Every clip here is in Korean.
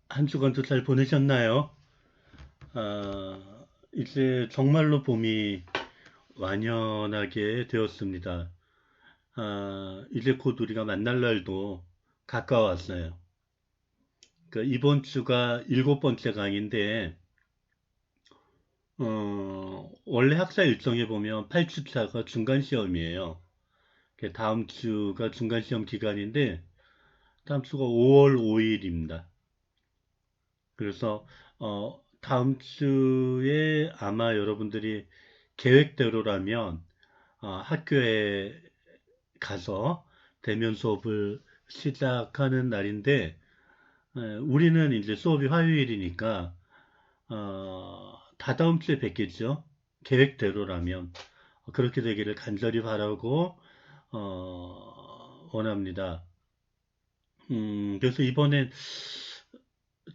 한 주간도 잘 보내셨나요? 이제 정말로 봄이 완연하게 되었습니다. 이제 곧 우리가 만날 날도 가까웠어요. 이번 주가 일곱 번째 강인데, 원래 학사 일정에 보면 8주차가 중간 시험이에요. 다음 주가 중간 시험 기간인데, 다음 주가 5월 5일입니다. 그래서 다음 주에 아마 여러분들이 계획대로라면 학교에 가서 대면 수업을 시작하는 날인데 우리는 이제 수업이 화요일이니까 다다음 주에 뵙겠죠. 계획대로라면 그렇게 되기를 간절히 바라고 원합니다. 그래서 이번엔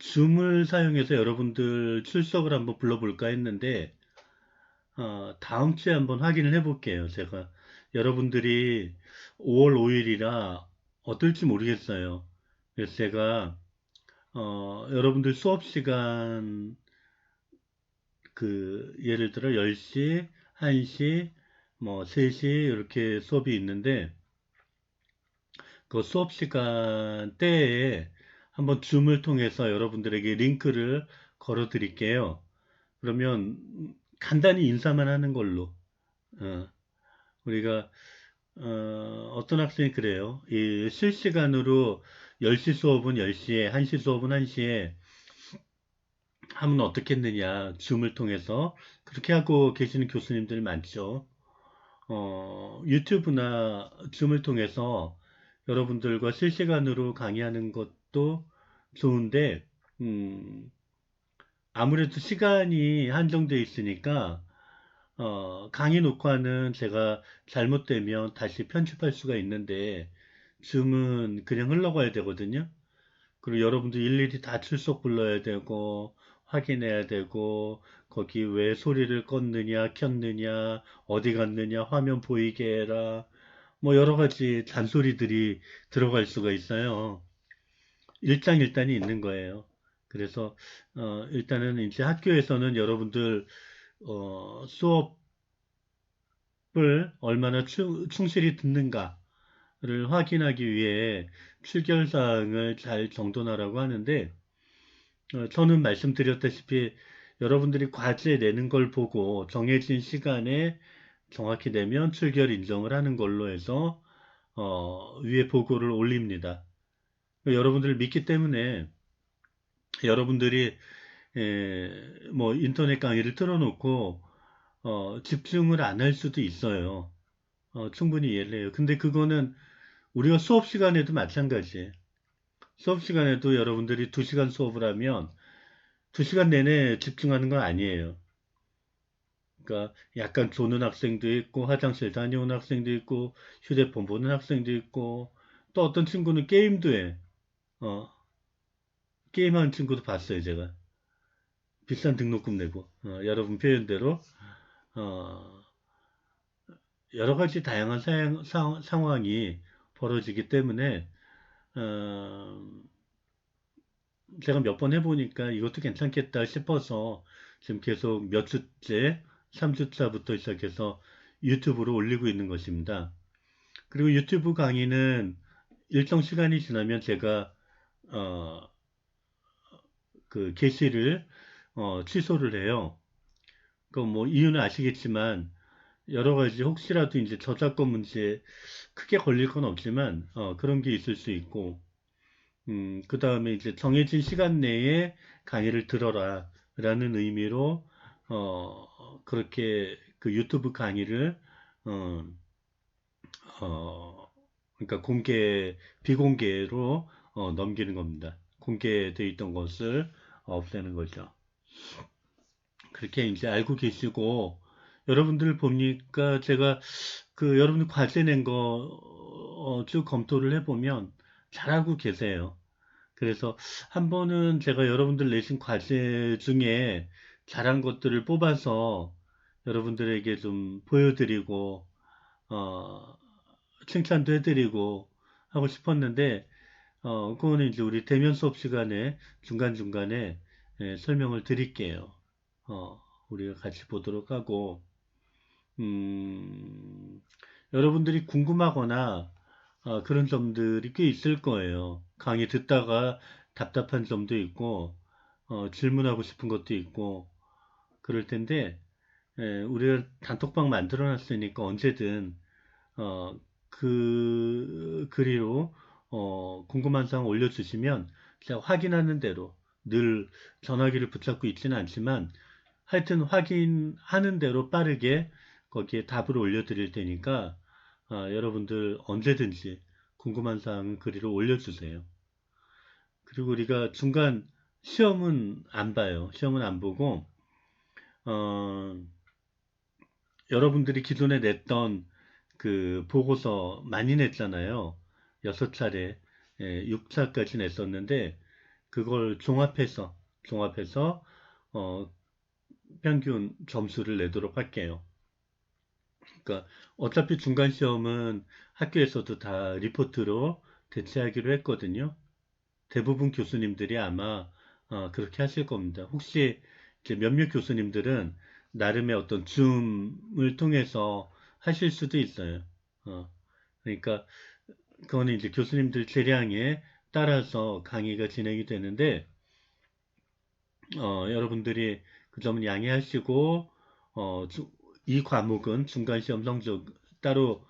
줌을 사용해서 여러분들 출석을 한번 불러볼까 했는데, 다음 주에 한번 확인을 해볼게요. 제가 여러분들이 5월 5일이라 어떨지 모르겠어요. 그래서 제가 여러분들 수업 시간 예를 들어 10시, 1시, 뭐 3시 이렇게 수업이 있는데 그 수업 시간 때에 한번 줌을 통해서 여러분들에게 링크를 걸어 드릴게요. 그러면 간단히 인사만 하는 걸로 어, 우리가 떤 학생이 그래요. 이 실시간으로 10시 수업은 10시에, 1시 수업은 1시에 하면 어떻겠느냐. 줌을 통해서 그렇게 하고 계시는 교수님들이 많죠. 유튜브나 줌을 통해서 여러분들과 실시간으로 강의하는 것도 좋은데 음, 아무래도 시간이 한정돼 있으니까 강의 녹화는 제가 잘못되면 다시 편집할 수가 있는데, 줌은 그냥 흘러가야 되거든요. 그리고 여러분들 일일이 다 출석 불러야 되고, 확인해야 되고, 거기 왜 소리를 껐느냐, 켰느냐, 어디 갔느냐, 화면 보이게 해라. 뭐 여러 가지 잔소리들이 들어갈 수가 있어요. 일장일단이 있는 거예요. 그래서, 일단은 이제 학교에서는 여러분들, 수업 을 얼마나 충실히 듣는가를 확인하기 위해 출결사항을 잘 정돈하라고 하는데 저는 말씀드렸다시피 여러분들이 과제 내는 걸 보고 정해진 시간에 정확히 내면 출결 인정을 하는 걸로 해서 위에 보고를 올립니다. 여러분들을 믿기 때문에 여러분들이 뭐 인터넷 강의를 틀어놓고 집중을 안 할 수도 있어요. 충분히 이해를 해요. 근데 그거는 우리가 수업 시간에도 마찬가지예요. 수업 시간에도 여러분들이 2시간 수업을 하면 2시간 내내 집중하는 건 아니에요. 그러니까 약간 조는 학생도 있고 화장실 다녀온 학생도 있고 휴대폰 보는 학생도 있고 또 어떤 친구는 게임도 해. 어, 게임하는 친구도 봤어요, 제가. 비싼 등록금 내고. 여러분 표현대로 어, 여러 가지 다양한 상황이 벌어지기 때문에 어, 제가 몇 번 해보니까 이것도 괜찮겠다 싶어서 지금 계속 몇 주째, 3주차부터 시작해서 유튜브로 올리고 있는 것입니다. 그리고 유튜브 강의는 일정 시간이 지나면 제가 어, 게시를 취소를 해요. 그 뭐 이유는 아시겠지만 여러 가지 혹시라도 이제 저작권 문제에 크게 걸릴 건 없지만 그런 게 있을 수 있고 그 다음에 이제 정해진 시간 내에 강의를 들어라 라는 의미로, 그렇게 그 유튜브 강의를, 어, 어, 그러니까 비공개로, 넘기는 겁니다. 공개되어 있던 것을 없애는 거죠. 그렇게 이제 알고 계시고, 여러분들 보니까 제가 여러분들 과제 낸 거, 쭉 검토를 해보면 잘하고 계세요. 그래서 한 번은 제가 여러분들 내신 과제 중에 잘한 것들을 뽑아서 여러분들에게 좀 보여드리고, 어, 칭찬도 해드리고 하고 싶었는데, 그거는 이제 우리 대면 수업 시간에 중간중간에 설명을 드릴게요. 우리가 같이 보도록 하고, 음, 여러분들이 궁금하거나 그런 점들이 꽤 있을 거예요. 강의 듣다가 답답한 점도 있고, 질문하고 싶은 것도 있고, 그럴 텐데, 우리가 단톡방 만들어 놨으니까 언제든, 그 글의로, 궁금한 사항 올려주시면, 제가 확인하는 대로, 늘 전화기를 붙잡고 있지는 않지만, 하여튼 확인하는 대로 빠르게 거기에 답을 올려드릴 테니까, 여러분들 언제든지 궁금한 사항은 글의로 올려주세요. 그리고 우리가 중간 시험은 안 봐요. 시험은 안 보고, 어, 여러분들이 기존에 냈던 그 보고서 많이 냈잖아요. 6차례, 6차까지 냈었는데, 그걸 종합해서, 어, 평균 점수를 내도록 할게요. 그러니까 어차피 중간 시험은 학교에서도 다 리포트로 대체하기로 했거든요. 대부분 교수님들이 아마 그렇게 하실 겁니다. 혹시 이제 몇몇 교수님들은 나름의 어떤 줌을 통해서 하실 수도 있어요. 그러니까 그거는 이제 교수님들 재량에 따라서 강의가 진행이 되는데 여러분들이 그 점은 양해하시고 이 과목은 중간 시험 성적 따로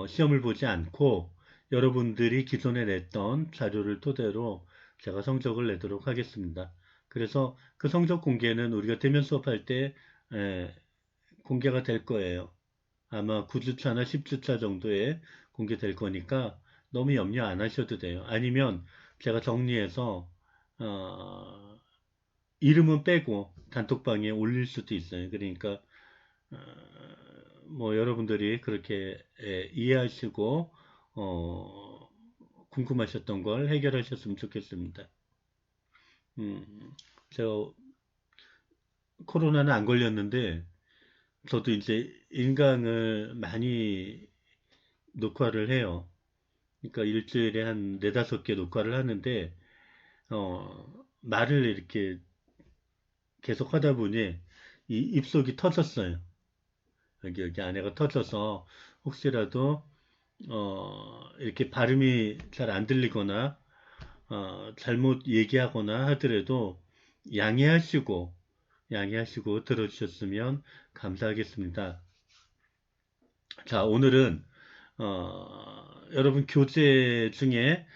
시험을 보지 않고 여러분들이 기존에 냈던 자료를 토대로 제가 성적을 내도록 하겠습니다. 그래서 그 성적 공개는 우리가 대면 수업할 때 공개가 될 거예요. 아마 9주차나 10주차 정도에 공개될 거니까 너무 염려 안 하셔도 돼요. 아니면 제가 정리해서 어, 이름은 빼고 단톡방에 올릴 수도 있어요. 그러니까 어, 뭐 여러분들이 그렇게 이해하시고 궁금하셨던 걸 해결하셨으면 좋겠습니다. 제가 코로나는 안 걸렸는데 저도 이제 인강을 많이 녹화를 해요. 그러니까 일주일에 한 네다섯 개 녹화를 하는데 말을 이렇게 계속 하다 보니 이 입속이 터졌어요. 여기 안에가 터져서 혹시라도 이렇게 발음이 잘 안 들리거나 잘못 얘기하거나 하더라도 양해하시고 양해하시고 들어주셨으면 감사하겠습니다. 자, 오늘은 여러분 교재 중에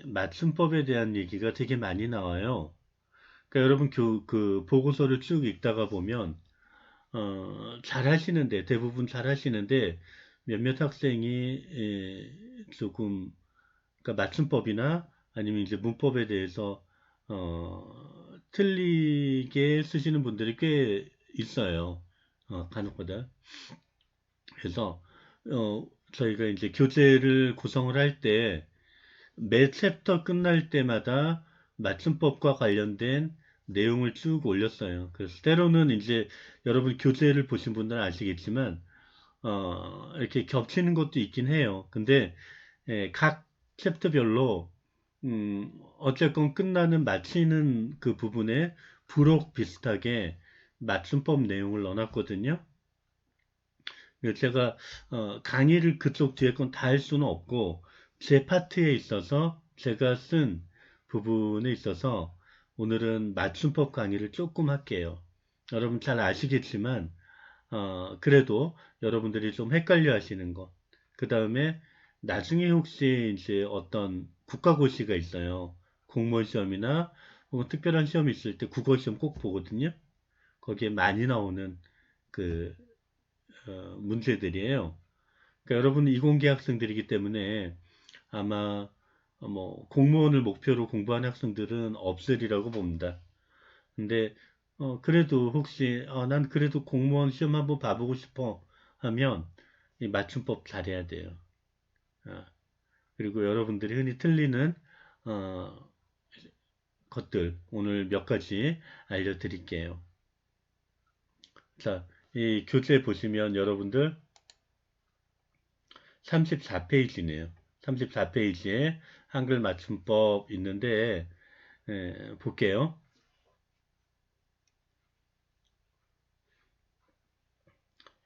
맞춤법에 대한 얘기가 되게 많이 나와요. 그러니까 여러분 그 보고서를 쭉 읽다가 보면 잘 하시는데 대부분 잘 하시는데 몇몇 학생이 조금 그러니까 맞춤법이나 아니면 이제 문법에 대해서 틀리게 쓰시는 분들이 꽤 있어요. 간혹가다. 그래서 저희가 이제 교재를 구성을 할 때 매 챕터 끝날 때마다 맞춤법과 관련된 내용을 쭉 올렸어요. 그래서 때로는 이제 여러분 교재를 보신 분들은 아시겠지만 이렇게 겹치는 것도 있긴 해요. 근데 각 챕터별로 어쨌건 마치는 그 부분에 부록 비슷하게 맞춤법 내용을 넣어놨거든요. 제가 강의를 그쪽 뒤에 건 다 할 수는 없고 제 파트에 있어서 제가 쓴 부분에 있어서 오늘은 맞춤법 강의를 조금 할게요. 여러분 잘 아시겠지만 그래도 여러분들이 좀 헷갈려 하시는 거. 그 다음에 나중에 혹시 이제 어떤 국가고시가 있어요. 공무원 시험이나 혹은 특별한 시험이 있을 때 국어 시험 꼭 보거든요. 거기에 많이 나오는 그 문제들이에요. 그러니까 여러분 이공계 학생들이기 때문에 아마 뭐 공무원을 목표로 공부하는 학생들은 없으리라고 봅니다. 근데 그래도 혹시 난 그래도 공무원 시험 한번 봐보고 싶어 하면 이 맞춤법 잘해야 돼요. 어, 그리고 여러분들이 흔히 틀리는 어, 것들 오늘 몇 가지 알려드릴게요. 자, 이 교재 보시면 여러분들 34페이지네요. 34페이지에 한글 맞춤법 있는데 볼게요.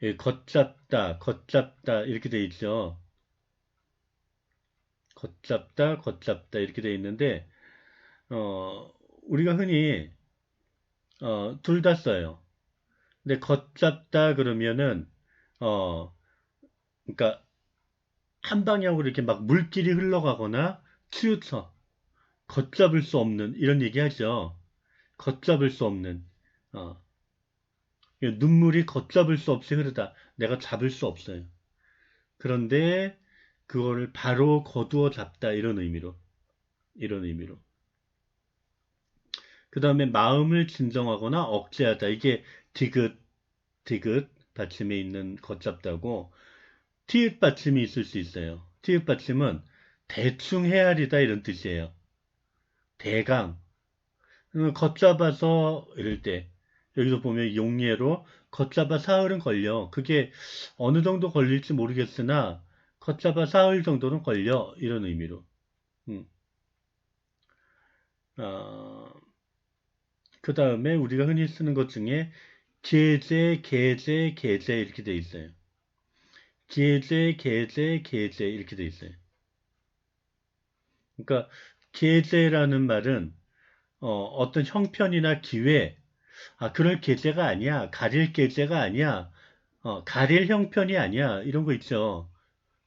예, 걷잡다 이렇게 돼 있죠. 걷잡다 이렇게 돼 있는데 우리가 흔히 둘 다 써요. 근데 걷잡다 그러면은 어 그러니까 한 방향으로 이렇게 막 물길이 흘러가거나 치우쳐 걷잡을 수 없는 이런 얘기 하죠. 걷잡을 수 없는 어, 눈물이 걷잡을 수 없이 흐르다. 내가 잡을 수 없어요. 그런데 그거를 바로 거두어 잡다 이런 의미로. 그 다음에 마음을 진정하거나 억제하다. 이게 디귿 받침에 있는 걷잡다고 티읕 받침이 있을 수 있어요. 티읕 받침은 대충 헤아리다 이런 뜻이에요. 대강 걷잡아서 이럴 때 여기서 보면 용례로 걷잡아 사흘은 걸려. 그게 어느 정도 걸릴지 모르겠으나 걷잡아 사흘 정도는 걸려. 이런 의미로. 음. 그 다음에 우리가 흔히 쓰는 것 중에 계제 이렇게 돼 있어요. 계제 이렇게 돼 있어요. 그러니까 계제라는 말은 어떤 형편이나 기회, 그럴 계제가 아니야. 가릴 계제가 아니야. 가릴 형편이 아니야. 이런 거 있죠.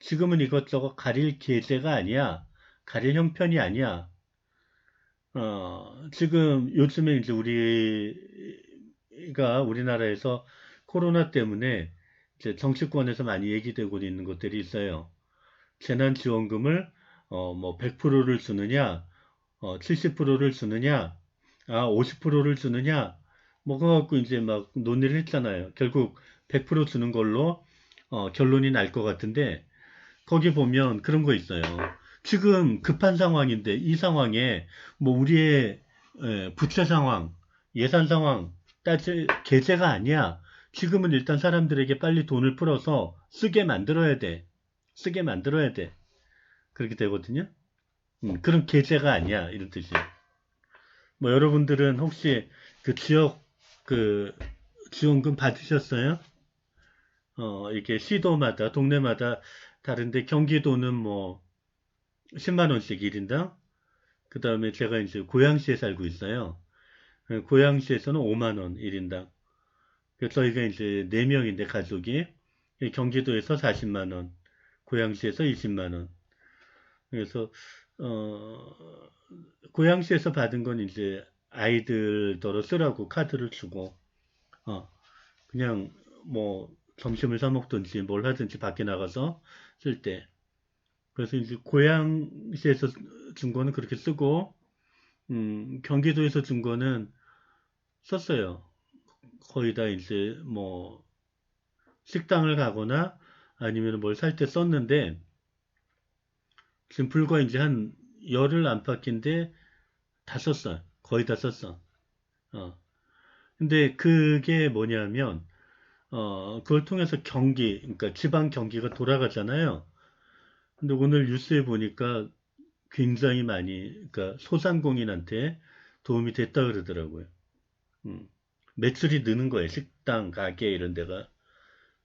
지금은 이것저것 가릴 계제가 아니야. 가릴 형편이 아니야. 지금 요즘에 이제 우리가 우리나라에서 코로나 때문에 이제 정치권에서 많이 얘기되고 있는 것들이 있어요. 재난지원금을 뭐 100%를 주느냐, 70%를 주느냐, 50%를 주느냐, 뭐 그거 갖고 이제 막 논의를 했잖아요. 결국 100% 주는 걸로 결론이 날 것 같은데 거기 보면 그런 거 있어요. 지금 급한 상황인데 이 상황에 뭐 우리의 부채 상황, 예산 상황 따질 계제가 아니야. 지금은 일단 사람들에게 빨리 돈을 풀어서 쓰게 만들어야 돼. 쓰게 만들어야 돼. 그렇게 되거든요. 그런 계제가 아니야. 이런 뜻이에요. 뭐 여러분들은 혹시 그 지역 그 지원금 받으셨어요? 이렇게 시도마다 동네마다 다른데 경기도는 뭐 10만 원씩 1인당. 그 다음에 제가 이제 고양시에 살고 있어요. 고양시에서는 5만 원 1인당. 그래서 저희가 이제 4명인데 가족이 경기도에서 40만 원, 고양시에서 20만 원. 그래서 고양시에서 받은 건 이제 아이들더러 쓰라고 카드를 주고 그냥 뭐 점심을 사 먹든지 뭘 하든지 밖에 나가서 쓸 때. 그래서 이제 고양시에서 준 거는 그렇게 쓰고 경기도에서 준 거는 썼어요. 거의 다 이제 뭐 식당을 가거나 아니면 뭘 살 때 썼는데 지금 불과 이제 한 열흘 안팎인데 다 썼어. 거의 다 썼어. 어. 근데 그게 뭐냐면 그걸 통해서 그러니까 지방 경기가 돌아가잖아요. 근데 오늘 뉴스에 보니까 굉장히 많이, 그러니까 소상공인한테 도움이 됐다 그러더라고요. 음. 매출이 느는 거예요. 식당, 가게 이런 데가.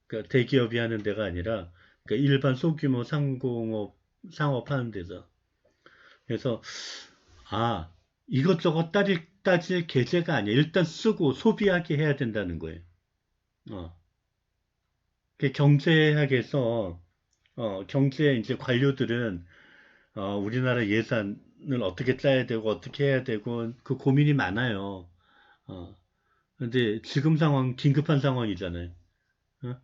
그러니까 대기업이 하는 데가 아니라 그러니까 일반 소규모 상업 하는 데서. 그래서 아, 이것저것 따질 계제가 아니야. 일단 쓰고 소비하게 해야 된다는 거예요. 어. 경제학에서 경제 이제 관료들은 우리나라 예산을 어떻게 짜야 되고 어떻게 해야 되고 그 고민이 많아요. 어. 근데 지금 상황 긴급한 상황이잖아요. 어?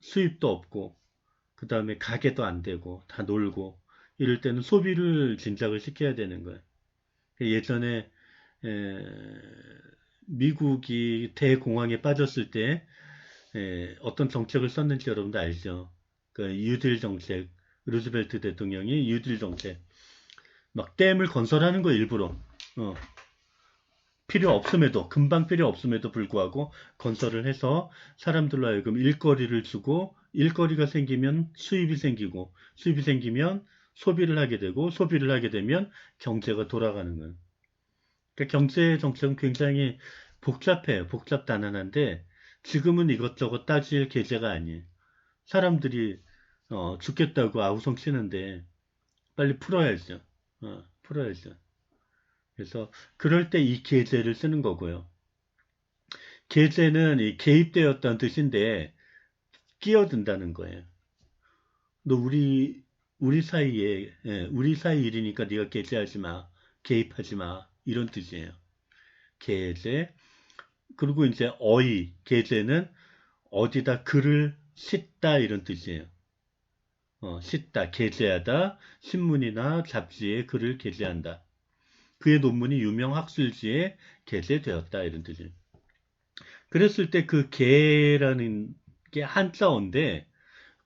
수입도 없고 그 다음에 가게도 안 되고 다 놀고 이럴 때는 소비를 진작을 시켜야 되는 거예요. 예전에 에, 미국이 대공황에 빠졌을 때 어떤 정책을 썼는지 여러분도 알죠? 그 뉴딜 정책, 루즈벨트 대통령이 뉴딜 정책 막 댐을 건설하는 거 일부러 어, 필요 없음에도 금방 필요 없음에도 불구하고 건설을 해서 사람들로 하여금 일거리를 주고 일거리가 생기면 수입이 생기고 수입이 생기면 소비를 하게 되고 소비를 하게 되면 경제가 돌아가는 거예요. 그러니까 경제 정책은 굉장히 복잡해요. 복잡다난한데 지금은 이것저것 따질 계제가 아니에요. 사람들이 죽겠다고 아우성 치는데 빨리 풀어야죠. 풀어야죠. 그래서 그럴 때 이 계제를 쓰는 거고요. 계제는 이 개입되었다는 뜻인데 끼어든다는 거예요. 너 우리 사이에 우리 사이 일이니까 네가 계제하지 마, 개입하지 마 이런 뜻이에요. 계제. 그리고 이제 계제는 어디다 글을 싣다 이런 뜻이에요. 싣다, 게재하다, 신문이나 잡지에 글을 게재한다. 그의 논문이 유명 학술지에 게재되었다 이런 뜻이에요. 그랬을 때 그 게라는 게 한자어인데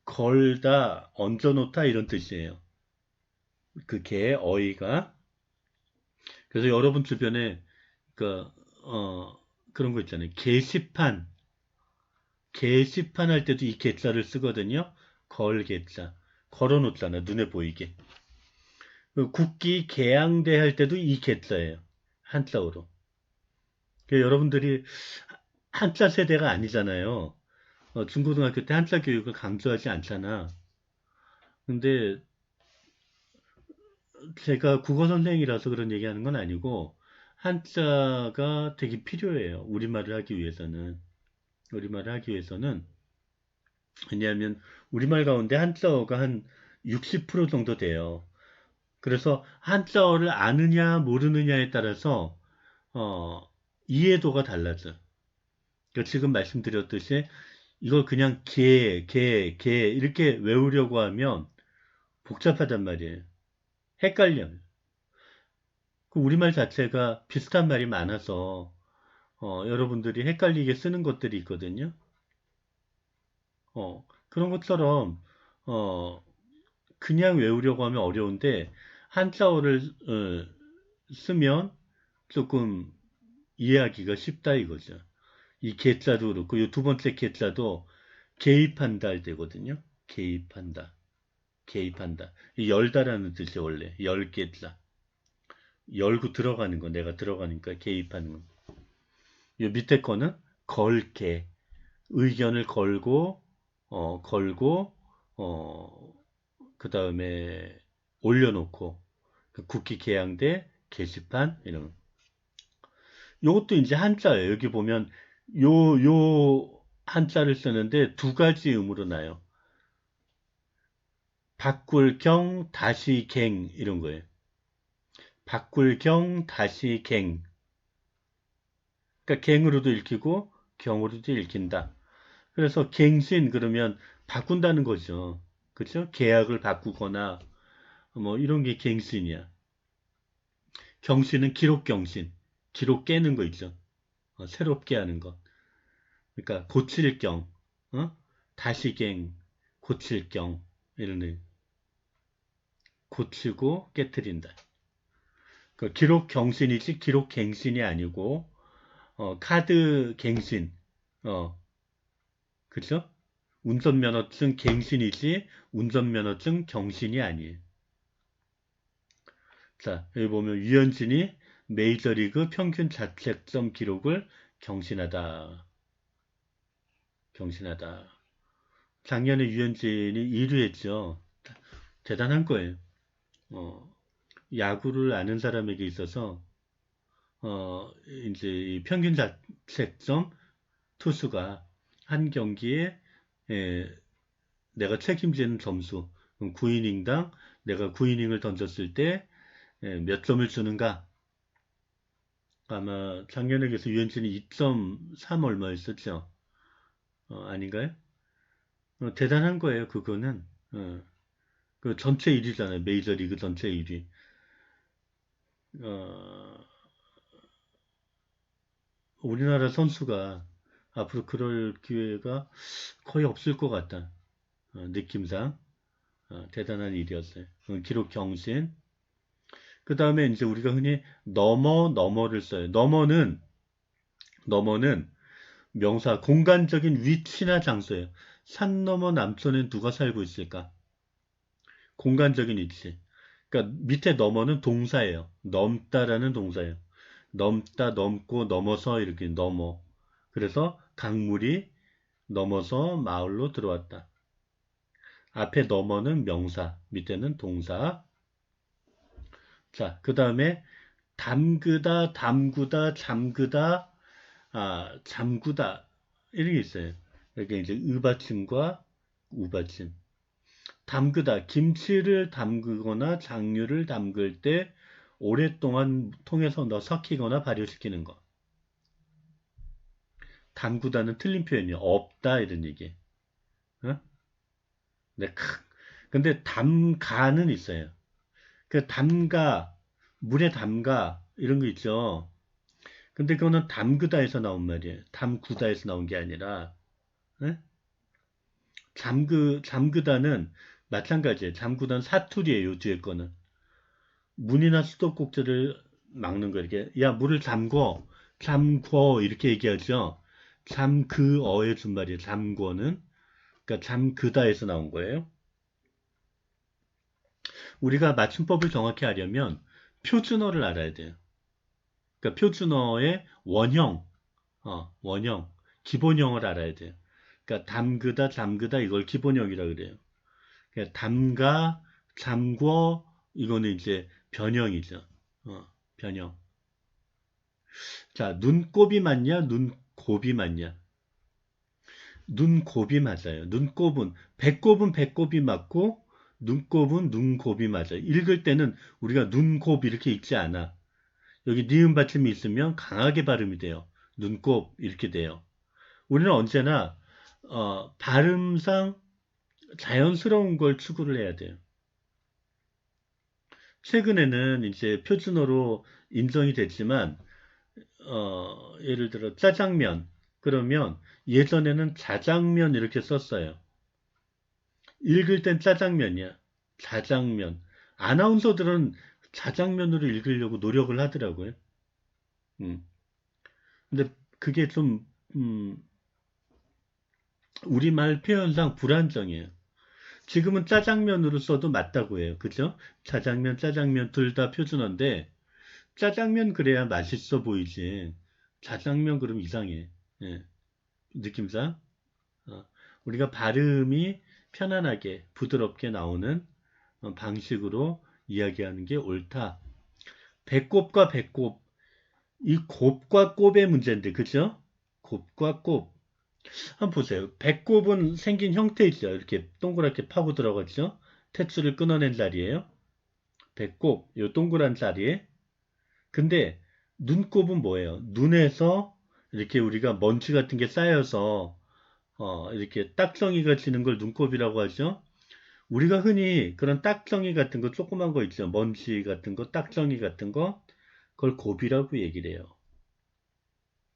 걸다, 얹어놓다 이런 뜻이에요. 그 게, 어이가. 그래서 여러분 주변에 그, 그런 거 있잖아요. 게시판 할 때도 이 게자를 쓰거든요. 걸 게자. 걸어놓잖아. 눈에 보이게. 국기 개양대 할 때도 이 게자예요. 한자어로. 여러분들이 한자 세대가 아니잖아요. 중고등학교 때 한자 교육을 강조하지 않잖아. 근데 제가 국어 선생이라서 그런 얘기하는 건 아니고 한자가 되게 필요해요. 우리말을 하기 위해서는. 우리말을 하기 위해서는 왜냐하면 우리말 가운데 한자어가 한 60% 정도 돼요. 그래서 한자어를 아느냐 모르느냐에 따라서 어, 이해도가 달라져. 그러니까 지금 말씀드렸듯이 이걸 그냥 개 이렇게 외우려고 하면 복잡하단 말이에요. 헷갈려요. 그 우리말 자체가 비슷한 말이 많아서 여러분들이 헷갈리게 쓰는 것들이 있거든요. 그런 것처럼 어, 그냥 외우려고 하면 어려운데 한자어를 쓰면 조금 이해하기가 쉽다 이거죠. 이 개자도 그렇고 이 두 번째 개자도 개입한다 할 때거든요. 개입한다. 개입한다. 이 열다라는 뜻이 원래 열 개자. 열고 들어가는 거 내가 들어가니까 개입하는 거. 이 밑에 거는 걸개. 의견을 걸고 그 다음에 올려놓고 국기 개양대 게시판 이런 요것도 이제 한자예요. 여기 보면 요 한자를 쓰는데 두 가지 음으로 나요. 바꿀경 다시 갱 이런 거예요. 바꿀경 다시 갱. 그러니까 갱으로도 읽히고 경으로도 읽힌다. 그래서 갱신 그러면 바꾼다는 거죠. 그렇죠? 계약을 바꾸거나 뭐 이런 게 갱신이야. 경신은 기록 경신. 기록 깨는 거 있죠. 새롭게 하는 거. 그러니까 고칠 경, 다시갱, 고칠 경 이런 의. 고치고 깨뜨린다. 그 기록 경신이지 기록 갱신이 아니고 카드 갱신, 그죠? 운전면허증 갱신이지 운전면허증 경신이 아니에요. 자, 여기 보면 유현진이 메이저리그 평균 자책점 기록을 경신하다. 경신하다. 작년에 유현진이 1위 했죠. 대단한 거예요. 야구를 아는 사람에게 있어서 이제 이 평균 자책점 투수가 한 경기에 내가 책임지는 점수 9이닝당 내가 9이닝을 던졌을 때 몇 점을 주는가? 아마 작년에 그래서 유현진이 2.3 얼마였었죠? 아닌가요? 대단한 거예요, 그거는. 그 전체 1위잖아요. 메이저리그 전체 1위. 우리나라 선수가 앞으로 그럴 기회가 거의 없을 것 같다. 느낌상. 대단한 일이었어요. 기록 경신. 그 다음에 이제 우리가 흔히 너머를 써요. 너머는 명사, 공간적인 위치나 장소예요. 산 너머 남촌엔 누가 살고 있을까? 공간적인 위치. 그러니까 밑에 넘어는 동사예요. 넘다라는 동사예요. 넘다, 넘고, 넘어서 이렇게 넘어. 그래서 강물이 넘어서 마을로 들어왔다. 앞에 넘어는 명사, 밑에는 동사. 자, 그 다음에 담그다, 담그다, 잠그다, 잠그다 이런 게 있어요. 이렇게 이제 의받침과 우받침. 담그다, 김치를 담그거나 장류를 담글 때 오랫동안 통에서 섞이거나 발효시키는 거. 담그다는 틀린 표현이에요. 없다 이런 얘기. 어? 네, 근데 담가는 있어요. 그 담가, 물에 담가 이런 거 있죠. 근데 그거는 담그다에서 나온 말이에요. 담구다에서 나온 게 아니라 예? 잠그다는 마찬가지예요. 잠그다는 사투리예요. 뒤에 거는 문이나 수도꼭지를 막는 거 이렇게 야 물을 잠궈 이렇게 얘기하죠. 잠그어의 준말이에요. 잠궈는 그러니까 잠그다에서 나온 거예요. 우리가 맞춤법을 정확히 하려면 표준어를 알아야 돼요. 그러니까 표준어의 원형, 기본형을 알아야 돼요. 그러니까 담그다, 잠그다 이걸 기본형이라 그래요. 그러니까 담가, 잠궈 이거는 이제 변형이죠. 변형. 자, 눈곱이 맞냐, 눈곱이 맞냐? 눈곱이 맞아요. 배꼽은 배꼽이 맞고 눈곱은 눈곱이 맞아요. 읽을 때는 우리가 눈곱 이렇게 읽지 않아. 여기 니은 받침이 있으면 강하게 발음이 돼요. 눈곱 이렇게 돼요. 우리는 언제나 발음상 자연스러운 걸 추구를 해야 돼요. 최근에는 이제 표준어로 인정이 됐지만 예를 들어 짜장면 그러면 예전에는 자장면 이렇게 썼어요. 읽을 땐 짜장면이야. 자장면. 아나운서들은 자장면으로 읽으려고 노력을 하더라고요. 음. 근데 그게 좀 우리말 표현상 불안정해요. 지금은 짜장면으로 써도 맞다고 해요. 그죠? 짜장면 둘 다 표준어인데 짜장면 그래야 맛있어 보이지. 자장면 그럼 이상해. 예, 느낌상. 어, 우리가 발음이 편안하게 부드럽게 나오는 방식으로 이야기하는 게 옳다. 배꼽과 배꼽. 이 곱과 곱의 문제인데, 그죠? 곱과 곱. 한번 보세요. 배꼽은 생긴 형태 있죠. 이렇게 동그랗게 파고 들어갔죠. tet수를 끊어낸 자리예요. 배꼽, 요 동그란 자리에. 근데 눈곱은 뭐예요? 눈에서 이렇게 우리가 먼지 같은 게 쌓여서 이렇게 딱정이가 지는 걸 눈곱이라고 하죠. 우리가 흔히 그런 딱정이 같은 거 조그만 거 있죠. 먼지 같은 거, 딱정이 같은 거 그걸 곱이라고 얘기를 해요.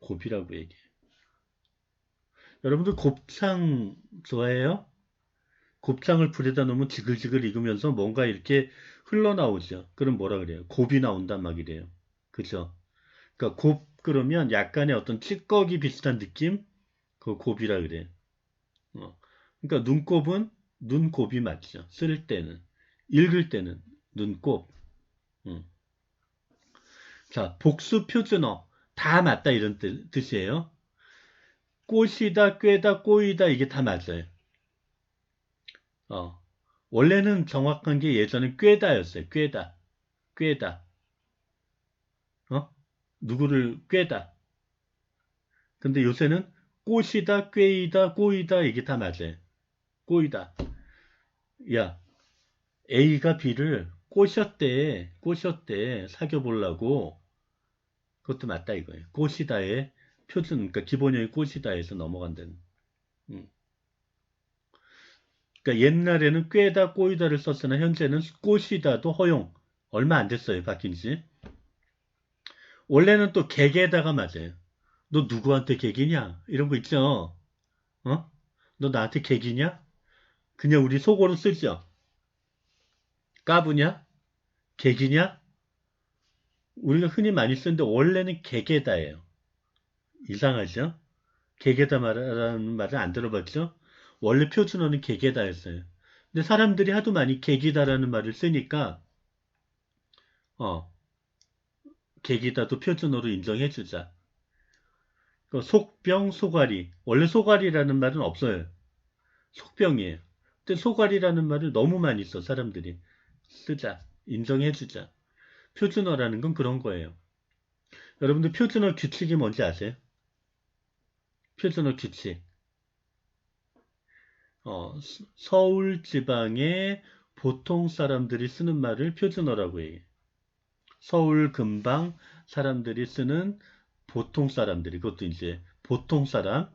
곱이라고 얘기해요. 여러분들 곱창 좋아해요? 곱창을 불에다 놓으면 지글지글 익으면서 뭔가 이렇게 흘러나오죠. 그럼 뭐라 그래요? 곱이 나온단 말이래요. 그죠? 그러니까 곱 그러면 약간의 어떤 찌꺼기 비슷한 느낌? 그 곱이라 그래요. 어. 그러니까 눈곱은 눈곱이 맞죠. 쓸 때는. 읽을 때는 눈곱. 음. 자, 복수 표준어. 다 맞다 이런 뜻이에요. 꽃이다, 꿰다, 꼬이다 이게 다 맞아요. 어. 원래는 정확한 게 예전에 꿰다였어요. 꿰다. 꿰다. 어? 누구를 꿰다. 근데 요새는 꽃이다, 꿰이다, 꼬이다 이게 다 맞아요. 꼬이다. 야, A가 B를 꼬셨대, 사귀어 보려고. 그것도 맞다 이거예요. 꼬시다의 표준, 그러니까 기본형이 꼬시다에서 넘어간다는. 음. 그러니까 옛날에는 꿰다, 꼬이다를 썼으나 현재는 꼬시다도 허용. 얼마 안 됐어요, 바뀐 지. 원래는 또 개개다가 맞아요. 너 누구한테 개기냐? 이런 거 있죠? 어? 너 나한테 개기냐? 그냥 우리 속어로 쓰죠. 까부냐? 개기냐? 우리가 흔히 많이 쓰는데 원래는 개개다예요. 이상하죠? 개개다 말하는 말을 안 들어봤죠? 원래 표준어는 개개다였어요. 근데 사람들이 하도 많이 계기다라는 말을 쓰니까 어, 계기다도 표준어로 인정해주자. 그 속병, 소가리. 원래 소가리라는 말은 없어요. 속병이에요. 근데 소가리라는 말을 너무 많이 써, 사람들이. 쓰자. 인정해주자. 표준어라는 건 그런 거예요. 여러분들 표준어 규칙이 뭔지 아세요? 표준어 규칙. 서울 지방의 보통 사람들이 쓰는 말을 표준어라고 해요. 서울 근방 사람들이 쓰는 보통 사람들이, 그것도 이제 보통 사람.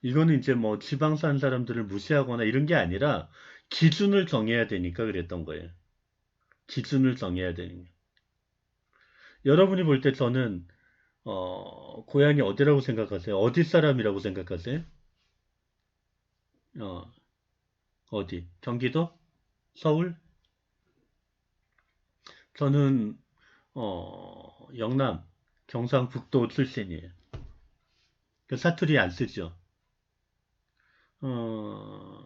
이거는 이제 뭐 지방 산 사람들을 무시하거나 이런 게 아니라 기준을 정해야 되니까 그랬던 거예요. 기준을 정해야 되는 거. 여러분이 볼 때 저는 고향이 어디라고 생각하세요? 어디 사람이라고 생각하세요? 어, 어디? 경기도? 서울? 저는 영남, 경상북도 출신이에요. 그 사투리 안 쓰죠. 어,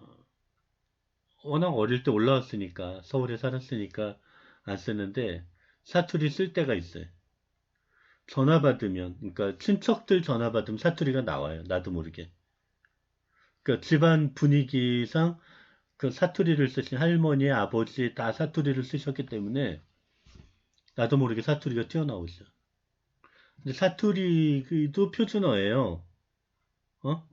워낙 어릴 때 올라왔으니까, 서울에 살았으니까 안 쓰는데, 사투리 쓸 때가 있어요. 전화 받으면, 그러니까 친척들 전화 받으면 사투리가 나와요. 나도 모르게. 그러니까 집안 분위기상 그 사투리를 쓰신 할머니, 아버지 다 사투리를 쓰셨기 때문에 나도 모르게 사투리가 튀어나오죠. 근데 사투리도 표준어예요. 어?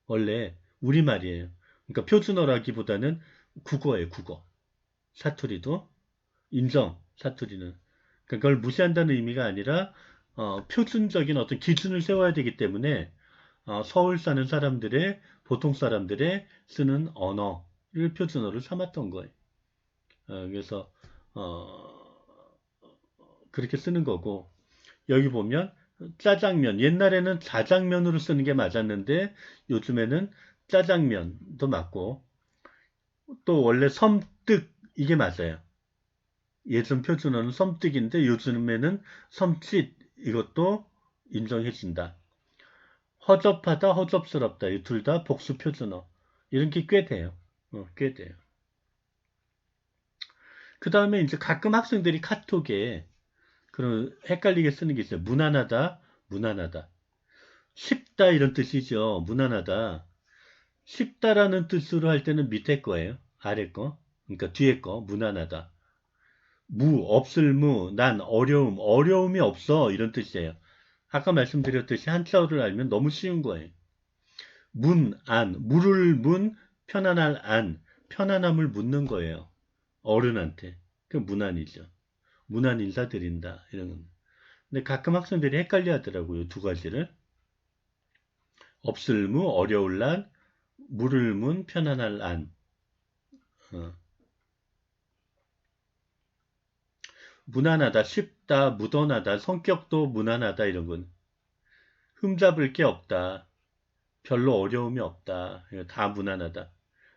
원래 우리말이에요. 그러니까 표준어라기보다는 국어예요, 국어. 사투리도 인정, 사투리는. 그러니까 그걸 무시한다는 의미가 아니라 표준적인 어떤 기준을 세워야 되기 때문에 서울 사는 사람들의 보통 사람들의 쓰는 언어를 표준어를 삼았던 거예요. 그래서 어, 그렇게 쓰는 거고 여기 보면 짜장면 옛날에는 자장면으로 쓰는 게 맞았는데 요즘에는 짜장면도 맞고 또 원래 섬뜩 이게 맞아요. 예전 표준어는 섬뜩인데 요즘에는 섬찟 이것도 인정해준다. 허접하다, 허접스럽다. 이 둘 다 복수 표준어. 이런 게 꽤 돼요. 꽤 돼요. 그 다음에 이제 가끔 학생들이 카톡에 그런 헷갈리게 쓰는 게 있어요. 무난하다, 무난하다. 쉽다 이런 뜻이죠. 무난하다. 쉽다라는 뜻으로 할 때는 밑에 거예요. 아래 거. 그러니까 뒤에 거. 무난하다. 없을 난, 어려움이 없어. 이런 뜻이에요. 아까 말씀드렸듯이 한자어를 알면 너무 쉬운 거예요. 물을 편안할 편안함을 묻는 거예요. 어른한테. 그 무난이죠. 무난 인사드린다. 이런 건. 근데 가끔 학생들이 헷갈려 하더라고요. 두 가지를. 어려울 난, 편안할 어. 무난하다, 쉽다, 무던하다, 성격도 무난하다, 이런 건. 흠잡을 게 없다. 별로 어려움이 없다. 이거 다 무난하다.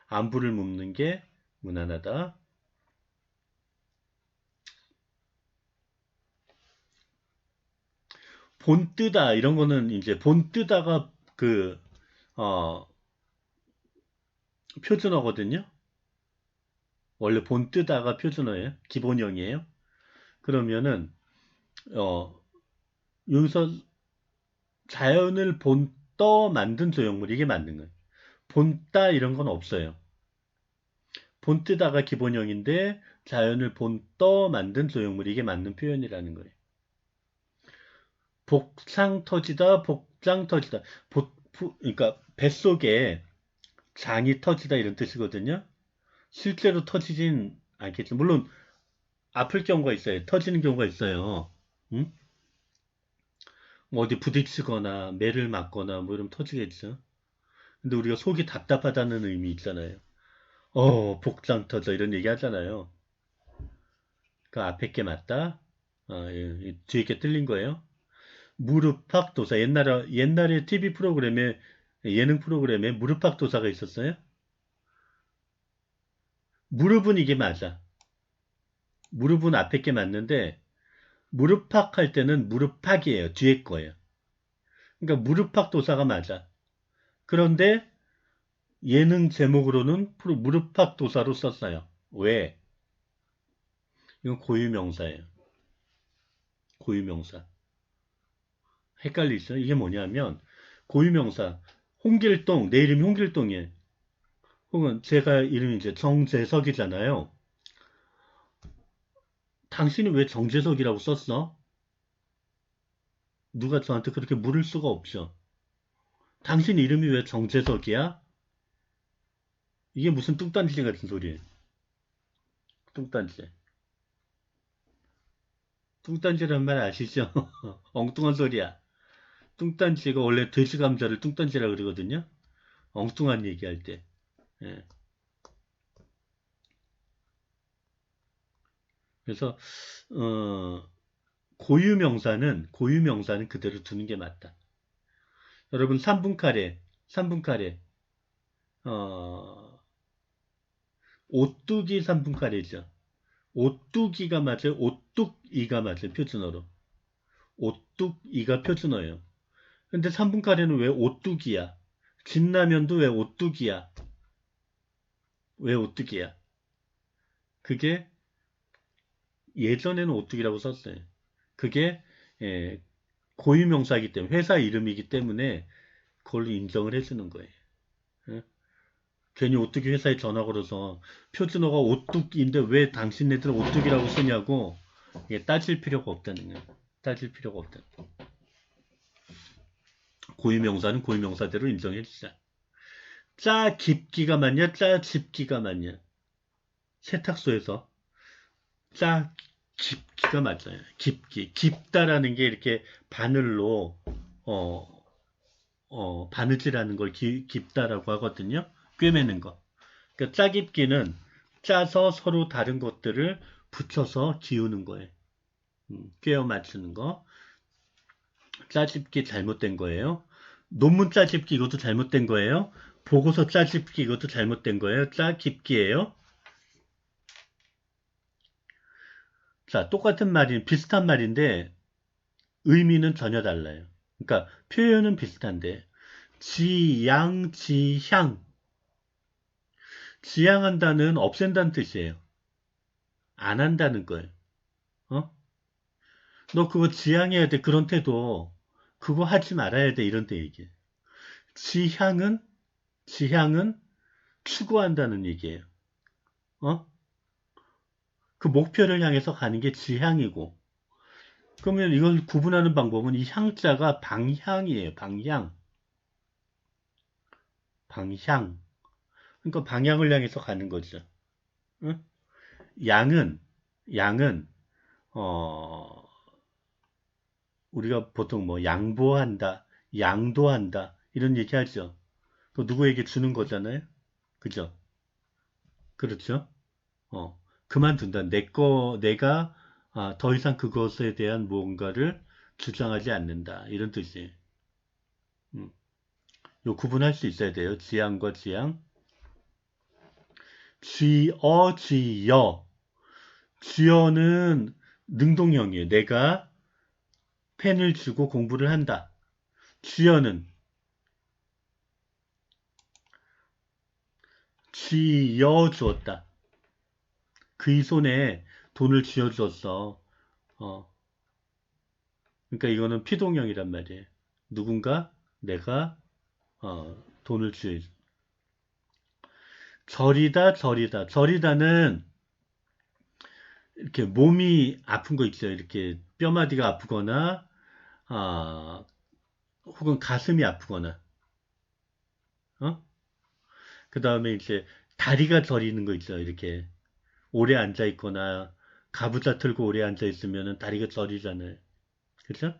안부를 묻는 게 무난하다. 본뜨다, 이런 거는 이제 본뜨다가 어, 표준어거든요. 원래 본뜨다가 표준어예요. 기본형이에요. 그러면은, 어, 여기서 자연을 본떠 만든 조형물, 이게 맞는 거예요. 본따 이런 건 없어요. 본뜨다가 기본형인데 자연을 본떠 만든 조형물, 이게 맞는 표현이라는 거예요. 복상 터지다, 복장 터지다. 그러니까 뱃속에 장이 터지다 이런 뜻이거든요. 실제로 터지진 않겠죠. 물론 아플 경우가 있어요. 터지는 경우가 있어요. 응? 뭐 어디 부딪히거나 매를 맞거나 뭐 이러면 터지겠죠. 근데 우리가 속이 답답하다는 의미 있잖아요. 복장 터져 이런 얘기 하잖아요. 그 앞에 게 맞다. 뒤에 게 틀린 거예요. 무릎팍도사 옛날에 TV 프로그램에 예능 프로그램에 무릎팍도사가 있었어요. 무릎은 이게 맞아. 무릎은 앞에 게 맞는데 무릎팍 할 때는 무릎팍이에요. 뒤에 거예요. 그러니까 무릎팍도사가 맞아. 그런데 예능 제목으로는 무릎팍도사로 썼어요. 왜? 이건 고유명사예요. 고유명사. 헷갈리죠? 이게 뭐냐면 고유명사 홍길동, 내 이름이 홍길동이에요. 혹은 제가 이름이 이제 정재석이잖아요. 당신이 왜 정재석이라고 썼어? 누가 저한테 그렇게 물을 수가 없죠. 당신 이름이 왜 정재석이야? 이게 무슨 뚱딴지 같은 소리예요. 뚱딴지. 뚱딴지란 말 아시죠? 엉뚱한 소리야. 뚱딴지가 원래 돼지 감자를 뚱딴지라 그러거든요. 엉뚱한 얘기할 때. 예. 그래서 고유명사는 그대로 두는 게 맞다. 여러분 3분 카레, 3분 카레, 어, 오뚜기 3분 카레죠. 오뚜기가 맞아요. 오뚝이가 맞아요. 표준어로. 오뚝이가 표준어예요. 근데 3분 카레는 왜 오뚜기야? 진라면도 왜 오뚜기야? 왜 오뚜기야? 그게 예전에는 오뚜기라고 썼어요. 그게 예, 고유명사이기 때문에 회사 이름이기 때문에 그걸로 인정을 해주는 거예요. 예? 괜히 오뚜기 회사에 전화 걸어서 표준어가 오뚜기인데 왜 당신네들은 오뚜기라고 쓰냐고 이게 따질 필요가 없다는 거예요. 따질 필요가 없다. 고유명사는 고유명사대로 인정해 주자. 짜 깊기가 맞냐? 짜 집기가 맞냐? 세탁소에서 짜 깊기가 맞아요. 깊기. 깊다라는 게 이렇게 바늘로 어, 바느질하는 걸 깊다라고 하거든요. 꿰매는 거. 그러니까 짜깁기는 짜서 서로 다른 것들을 붙여서 기우는 거예요. 꿰어 맞추는 거. 짜집기 잘못된 거예요. 논문 짜집기 이것도 잘못된 거예요. 보고서 짜집기 이것도 잘못된 거예요. 짜깁기예요. 자, 똑같은 말이 비슷한 말인데 의미는 전혀 달라요. 그러니까 표현은 비슷한데 지양, 지향. 지향한다는 없앤다는 뜻이에요. 안 한다는 거예요. 어? 너 그거 지향해야 돼. 그런 태도. 그거 하지 말아야 돼. 이런 때 얘기해. 지향은, 지향은 추구한다는 얘기예요. 어? 그 목표를 향해서 가는 게 지향이고. 그러면 이걸 구분하는 방법은 이 향자가 방향이에요. 방향. 방향. 그러니까 방향을 향해서 가는 거죠. 응? 양은, 양은, 어, 우리가 보통 뭐 양보한다, 양도한다, 이런 얘기 하죠. 그 누구에게 주는 거잖아요. 그죠? 그렇죠? 그만둔다. 내가 더 이상 그것에 대한 무언가를 주장하지 않는다. 이런 뜻이에요. 음. 요 구분할 수 있어야 돼요. 지향과 지향. 쥐어. 쥐어는 능동형이에요. 내가 펜을 주고 공부를 한다. 쥐어는 쥐어 주었다. 그의 손에 돈을 쥐어 주었어. 어, 그러니까 이거는 피동형이란 말이에요. 누군가 내가 돈을 쥐어. 절이다. 절이다는 이렇게 몸이 아픈 거 있어요. 이렇게 뼈마디가 아프거나 아, 혹은 가슴이 아프거나 어? 그 다음에 이제 다리가 저리는 거 있어요. 이렇게 오래 앉아 있거나 가부좌 틀고 오래 앉아 있으면 다리가 저리잖아요. 그렇죠?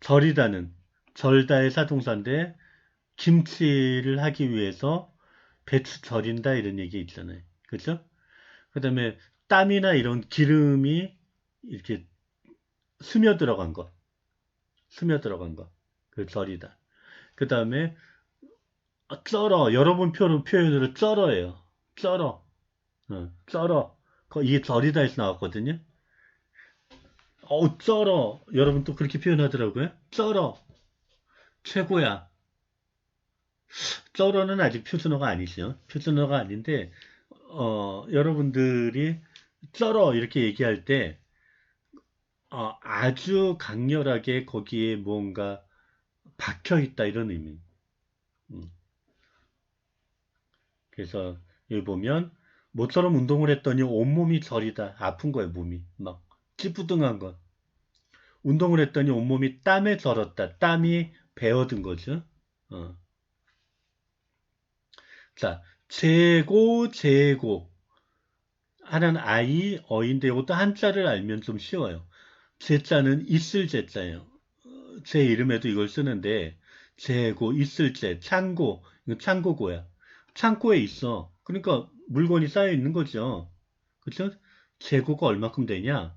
절이다는 절다의 사동사인데 김치를 하기 위해서 배추 절인다 이런 얘기 있잖아요. 그렇죠? 그 다음에 땀이나 이런 기름이 이렇게 스며 들어간 거, 스며 들어간 거, 그 절이다. 그 다음에 쩔어, 여러분 표현으로 쩔어예요. 쩔어, 쩔어. 이게 절이다에서 나왔거든요. 쩔어. 여러분 또 그렇게 표현하더라고요. 쩔어. 최고야. 쩌러는 아직 표준어가 아니죠. 표준어가 아닌데, 여러분들이 쩌러 이렇게 얘기할 때, 아주 강렬하게 거기에 뭔가 박혀 있다 이런 의미. 음, 그래서 여기 보면 모처럼 운동을 했더니 온몸이 저리다. 아픈 거예요, 몸이. 막 찌뿌둥한 거. 운동을 했더니 온몸이 땀에 절었다. 땀이 배어든 거죠. 어. 자, 재고 하는 아이, 어인데 이것도 한자를 알면 좀 쉬워요. 제자는 있을 제자예요. 제 이름에도 이걸 쓰는데 재고, 있을 제, 창고, 이거 창고고야. 창고에 있어. 그러니까 물건이 쌓여 있는 거죠. 그렇죠? 재고가 얼마큼 되냐?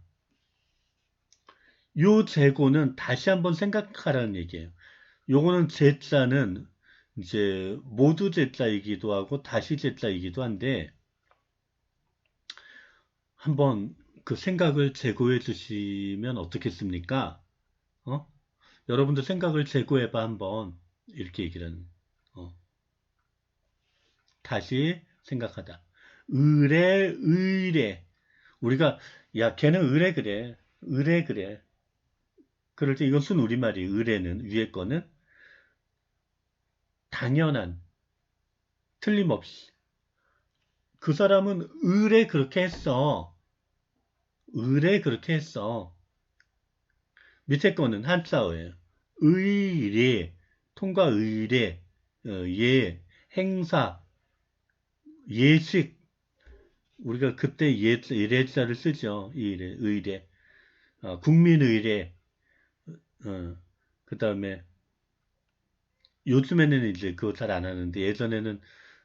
요 재고는 다시 한번 생각하라는 얘기예요. 요거는 제자는 이제 모두 제자이기도 하고 다시 제자이기도 한데 한번 그 생각을 재고해 주시면 어떻겠습니까? 어? 여러분들 생각을 재고해봐 한번 이렇게 얘기를 하는 어. 다시 생각하다. 의래 우리가 야 걔는 의래 그래 의래 그래 그럴 때 이건 순우리말이 의래는 위에 거는 당연한 틀림없이 그 사람은 의래 그렇게 했어 의래 그렇게 했어 밑에 거는 한자어예요 의례 통과 의례 예 행사 예식 우리가 그때 예례자를 쓰죠 의례 국민의례 그 다음에 요즘에는 이제 그거 잘 안 하는데 예전에는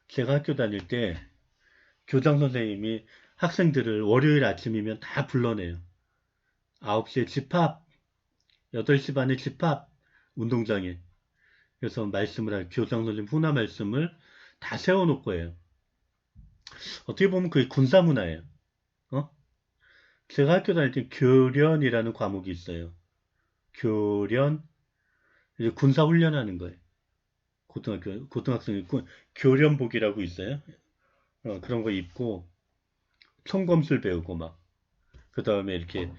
제가 학교 다닐 때 교장 선생님이 학생들을 월요일 아침이면 다 불러내요. 9시에 집합, 8시 반에 집합, 운동장에. 그래서 말씀을 할, 교장 선생님 훈화 말씀을 다 세워놓고 해요. 어떻게 보면 그게 군사 문화예요. 어? 제가 학교 다닐 때 교련이라는 과목이 있어요. 교련, 이제 군사 훈련하는 거예요. 고등학생이 교련복이라고 있어요. 그런 거 입고 총검술 배우고 막 그 다음에 이렇게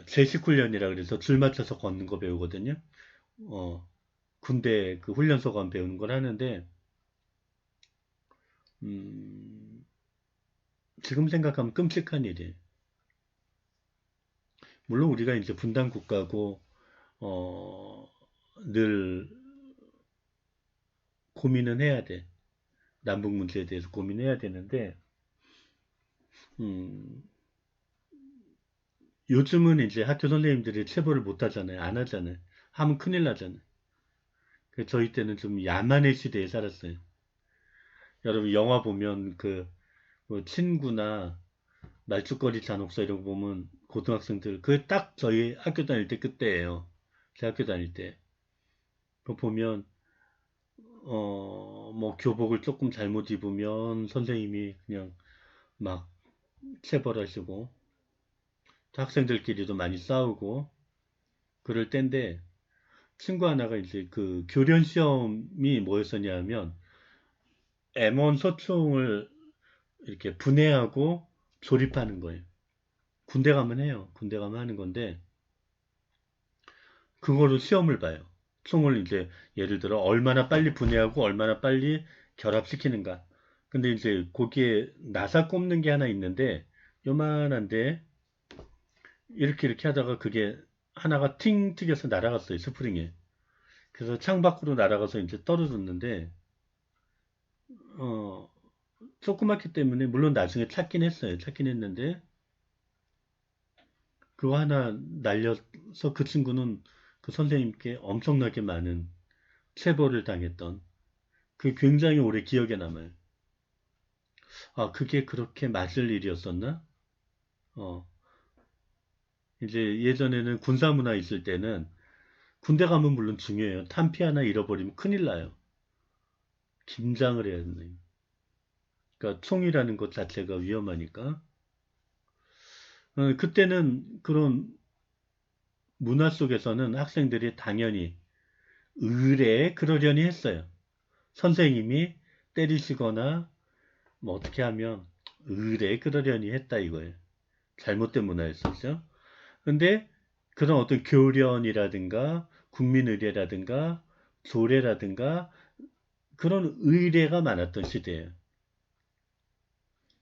제식 훈련이라 그래서 줄 맞춰서 걷는 거 배우거든요. 어, 군대 그 훈련소 가면 배우는 걸 하는데 음, 지금 생각하면 끔찍한 일이에요. 물론 우리가 이제 분단 국가고 어, 늘 고민은 해야 돼. 남북 문제에 대해서 고민해야 되는데 음, 요즘은 이제 학교 선생님들이 체벌을 못 하잖아요. 안 하잖아요. 하면 큰일 나잖아요. 저희 때는 좀 야만의 시대에 살았어요. 여러분 영화 보면 뭐 친구나 말죽거리 잔혹사 이런 거 보면 고등학생들 그 딱 저희 학교 다닐 때 그때예요. 제 학교 다닐 때. 그거 보면 뭐 교복을 조금 잘못 입으면 선생님이 그냥 막 체벌하시고 학생들끼리도 많이 싸우고 그럴 때인데 친구 하나가 이제 그 교련 시험이 뭐였었냐면 M1 소총을 이렇게 분해하고 조립하는 거예요. 군대 가면 해요. 군대 가면 하는 건데 그거로 시험을 봐요. 총을 이제 예를 들어 얼마나 빨리 분해하고 얼마나 빨리 결합시키는가. 근데 이제 거기에 나사 꼽는 게 하나 있는데 요만한데 이렇게 하다가 그게 하나가 팅 튀겨서 날아갔어요. 스프링에. 그래서 창밖으로 날아가서 이제 떨어졌는데 어 조그맣기 때문에 물론 나중에 찾긴 했어요. 찾긴 했는데 그거 하나 날려서 그 친구는 그 선생님께 엄청나게 많은 체벌을 당했던 그 굉장히 오래 기억에 남아요. 아, 그게 그렇게 맞을 일이었었나? 어, 이제 예전에는 군사 문화 있을 때는 군대 가면 물론 중요해요. 탄피 하나 잃어버리면 큰일 나요. 김장을 해야 되는. 그러니까 총이라는 것 자체가 위험하니까. 그때는 그런 문화 속에서는 학생들이 당연히 의례에 그러려니 했어요. 선생님이 때리시거나 뭐 어떻게 하면 의례 그러려니 했다 이거예요. 잘못된 문화였었죠. 근데 그런 어떤 교련이라든가 국민의례라든가 조례라든가 그런 의례가 많았던 시대예요.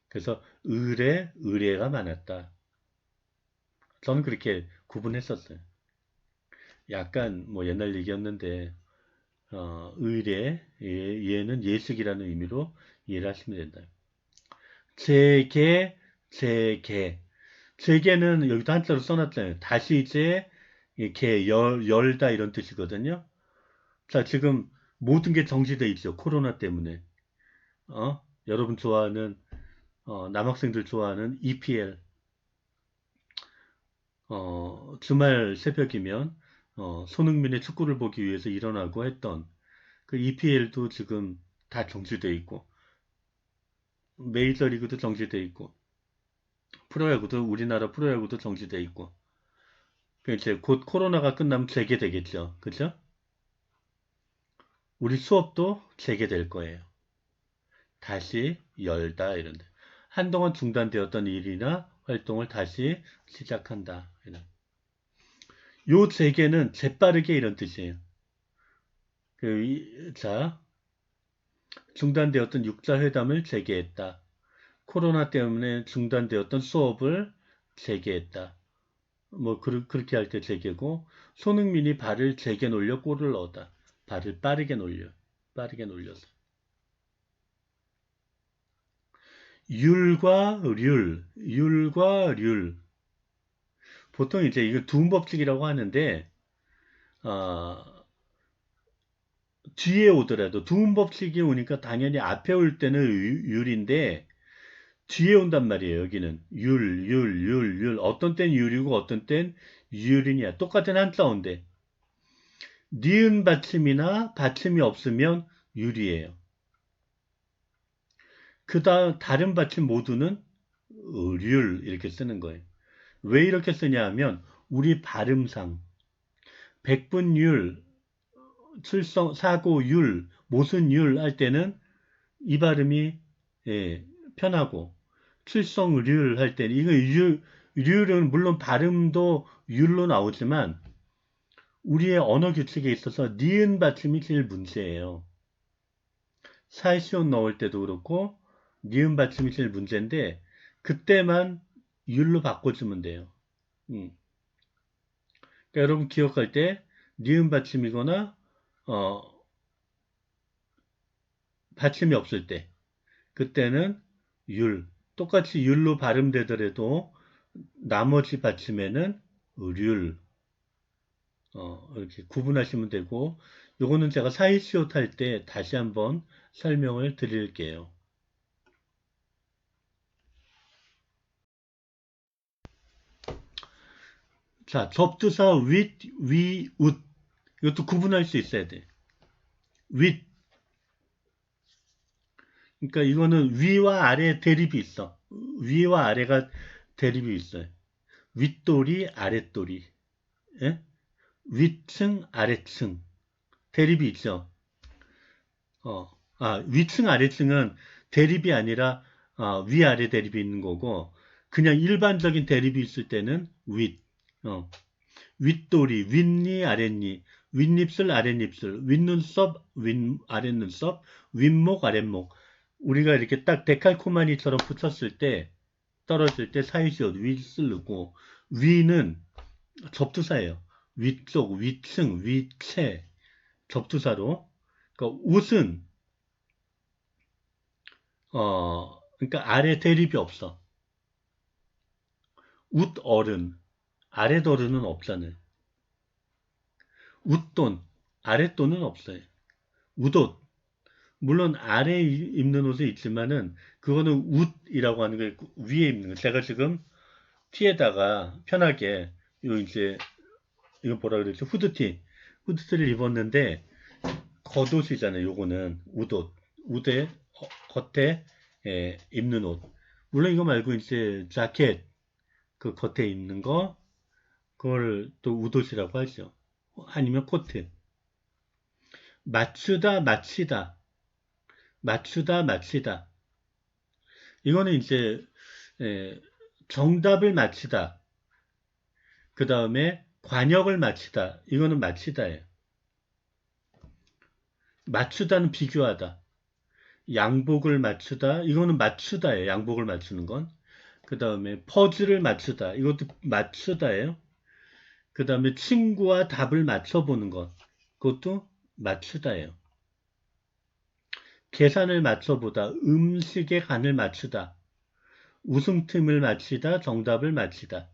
그래서 의례가 많았다. 저는 그렇게 구분했었어요. 약간 뭐 옛날 얘기였는데 얘는 예식이라는 의미로 이해를 하시면 된다. 제계, 제계. 제계는 여기도 한자로 써놨잖아요. 다시 이제 이렇게 열다 이런 뜻이거든요. 자, 지금 모든 게 정지돼 있죠. 코로나 때문에. 여러분 좋아하는 남학생들 좋아하는 EPL 주말 새벽이면 손흥민의 축구를 보기 위해서 일어나고 했던 그 EPL도 지금 다 정지돼 있고 메이저리그도 정지돼 있고 프로야구도 우리나라 프로야구도 정지돼 있고 그 이제 곧 코로나가 끝나면 재개되겠죠. 그죠? 우리 수업도 재개될 거예요. 다시 열다 이런데 한동안 중단되었던 일이나 활동을 다시 시작한다. 요 재개는 재빠르게 이런 뜻이에요. 자, 중단되었던 육자회담을 재개했다. 코로나 때문에 중단되었던 수업을 재개했다. 뭐 그렇게 할 때 재개고 손흥민이 발을 재개 놀려 골을 넣었다. 발을 빠르게 놀려서. 율과 률. 보통 이제 이거 두음법칙이라고 하는데 어, 뒤에 오더라도 두음법칙이 오니까 당연히 앞에 올 때는 율인데 뒤에 온단 말이에요. 여기는 율. 어떤 땐 율이고 어떤 땐 율이냐. 똑같은 한자어인데 니은 받침이나 받침이 없으면 율이에요. 다른 받침 모두는 률 이렇게 쓰는 거예요. 왜 이렇게 쓰냐 하면 우리 발음상 백분율, 출성, 사고율, 모순율 할 때는 이 발음이 편하고 출성률 할 때는 이거 률은 물론 발음도 율로 나오지만 우리의 언어 규칙에 있어서 니은 받침이 제일 문제예요. 사이시온 넣을 때도 그렇고 니은 받침이 제일 문제인데 그때만 율로 바꿔주면 돼요. 그러니까 여러분 기억할 때 니은 받침이거나 받침이 없을 때 그때는 똑같이 율로 발음되더라도 나머지 받침에는 률 이렇게 구분하시면 되고 요거는 제가 사이시옷 할 때 다시 한번 설명을 드릴게요. 자, 접두사 with, 위, 웃 이것도 구분할 수 있어야 돼. with 그러니까 이거는 위와 아래 대립이 있어. 위와 아래가 대립이 있어요. 윗돌이 아랫돌이 예? 위층 아래층 대립이 있죠. 위층 아래층은 대립이 아니라 위아래 대립이 있는 거고 그냥 일반적인 대립이 있을 때는 윗돌이 윗니 아랫니 윗입술 아랫입술 윗눈썹 아랫눈썹 윗목 아랫목 우리가 이렇게 딱 데칼코마니처럼 붙였을 때 떨어질 때 사이시옷 윗을 넣고 위는 접두사예요. 위쪽 위층 위체 접두사로 그러니까 웃은 그러니까 아래 대립이 없어. 웃어른 아랫어른은 없잖아요. 웃돈 아랫돈은 없어요. 웃옷 물론 아래 입는 옷이 있지만은 그거는 웃이라고 하는 게 위에 입는 거. 제가 지금 티에다가 편하게 이거 뭐라 그러지 후드티를 입었는데 겉옷이잖아요. 요거는 웃에 겉에 입는 옷. 물론 이거 말고 이제 자켓 그 겉에 입는 거 그걸 또 웃옷이라고 하죠. 아니면 코트. 맞추다 마치다 맞추다, 맞히다. 이거는 이제 정답을 맞히다. 그 다음에 관역을 맞히다. 이거는 맞히다예요. 맞추다는 비교하다. 양복을 맞추다. 이거는 맞추다예요. 양복을 맞추는 건. 그 다음에 퍼즐을 맞추다. 이것도 맞추다예요. 그 다음에 친구와 답을 맞춰보는 것. 그것도 맞추다예요. 계산을 맞춰보다. 음식의 간을 맞추다. 웃음틈을 맞히다. 정답을 맞히다.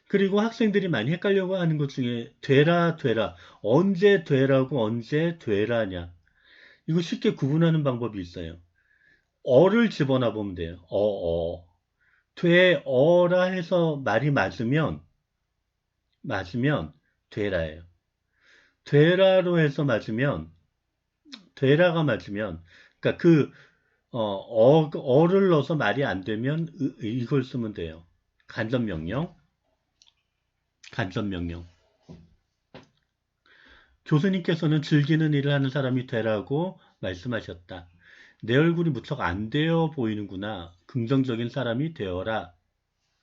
그리고 학생들이 많이 헷갈려고 하는 것 중에 되라, 되라. 언제 되라고 언제 되라냐. 이거 쉽게 구분하는 방법이 있어요. 어를 집어넣어 보면 돼요. 되어라 해서 말이 맞으면 되라예요. 되라로 해서 되라가 맞으면, 그러니까 어를 넣어서 말이 안 되면 이걸 쓰면 돼요. 간접명령, 간접명령. 교수님께서는 즐기는 일을 하는 사람이 되라고 말씀하셨다. 내 얼굴이 무척 안 되어 보이는구나. 긍정적인 사람이 되어라.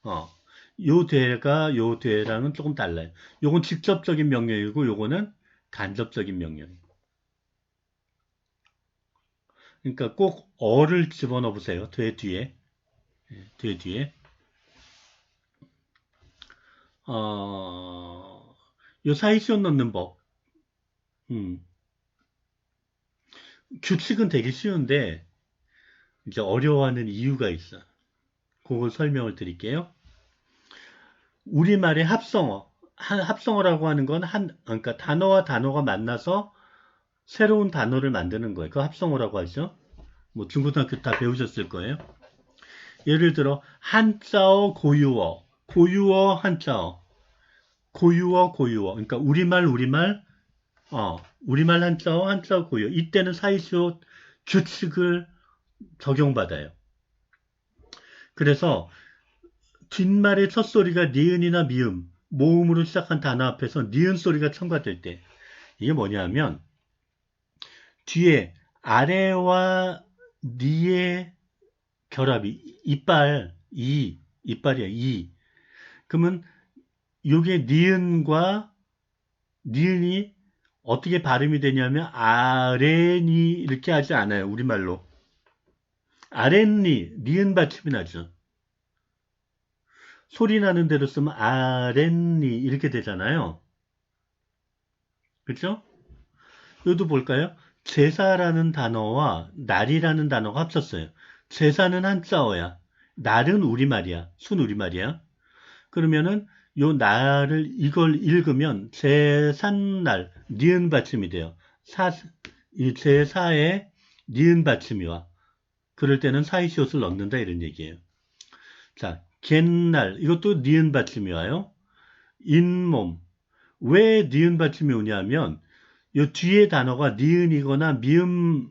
어. 요 되랑은 조금 달라요. 요건 직접적인 명령이고 요거는 간접적인 명령. 그러니까 꼭 어를 집어넣어 보세요. 돼 뒤에. 돼 뒤에. 요 사이시옷 넣는 법. 음. 규칙은 되게 쉬운데 이제 어려워하는 이유가 있어. 그걸 설명을 드릴게요. 우리말의 합성어. 합성어라고 하는 건 그러니까 단어와 단어가 만나서 새로운 단어를 만드는 거예요. 그 합성어라고 하죠. 뭐 중고등학교 다 배우셨을 거예요. 예를 들어 한자어 고유어, 고유어 한자어, 고유어 고유어. 그러니까 우리말 한자어 한자어 고유어. 이때는 사이시옷 규칙을 적용받아요. 그래서 뒷말의 첫 소리가 니은이나 미음, 모음으로 시작한 단어 앞에서 니은 소리가 첨가될 때 이게 뭐냐면 뒤에 아래와 니의 결합이 이빨이야 이. 그러면 요게 니은이 어떻게 발음이 되냐면 아레니 이렇게 하지 않아요. 우리말로. 아랫니 니은 받침이 나죠. 소리 나는 대로 쓰면 아랫니 이렇게 되잖아요. 그렇죠? 여기도 볼까요? 제사라는 단어와 날이라는 단어가 합쳤어요. 제사는 한자어야. 날은 우리말이야. 순우리말이야. 그러면은 요 날을 이걸 읽으면 제삿날 니은 받침이 돼요. 이 제사에 니은 받침이 와. 그럴 때는 사이시옷을 넣는다 이런 얘기예요. 자, 갯날 이것도 니은 받침이 와요. 잇몸 왜 니은 받침이 오냐면 요 뒤에 단어가 니은이거나 미음이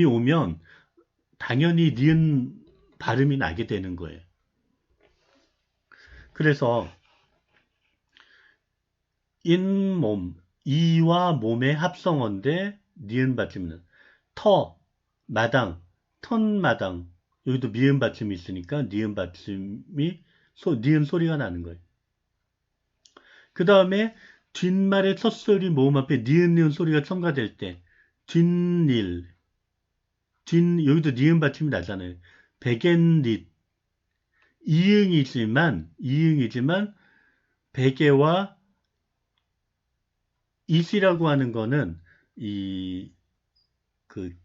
오면 당연히 니은 발음이 나게 되는 거예요. 그래서 잇몸 이와 몸의 합성어인데 니은 받침은 마당, 턴마당 여기도 미음 받침이 있으니까 니은 받침이 니은 소리가 나는 거예요. 그 다음에 뒷말의 첫 소리 모음 앞에 니은 소리가 첨가될 때 뒷일 여기도 니은 받침이 나잖아요. 백엔릿 이응이지만 베개와 it이라고 하는 거는 이 그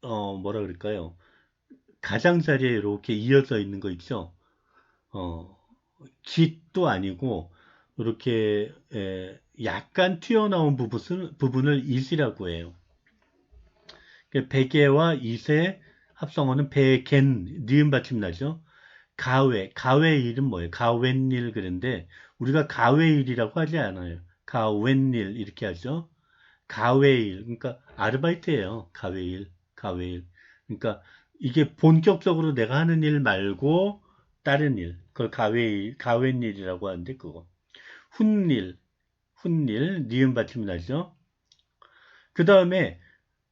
뭐라 그럴까요? 가장자리에 이렇게 이어져 있는 거 있죠? 어, 깃도 아니고 이렇게 약간 튀어나온 부분을 it이라고 해요. 베개와 it의 합성어는 베겐 니은 받침 나죠? 가외일은 뭐예요? 가웬일 그런데 우리가 가외일이라고 하지 않아요. 가웬일 이렇게 하죠. 가외일 그러니까 아르바이트예요. 가외일. 그러니까 이게 본격적으로 내가 하는 일 말고 다른 일 그걸 가외일이라고 하는데 그거 훗일 훈일, 니은 받침이 나죠. 그 다음에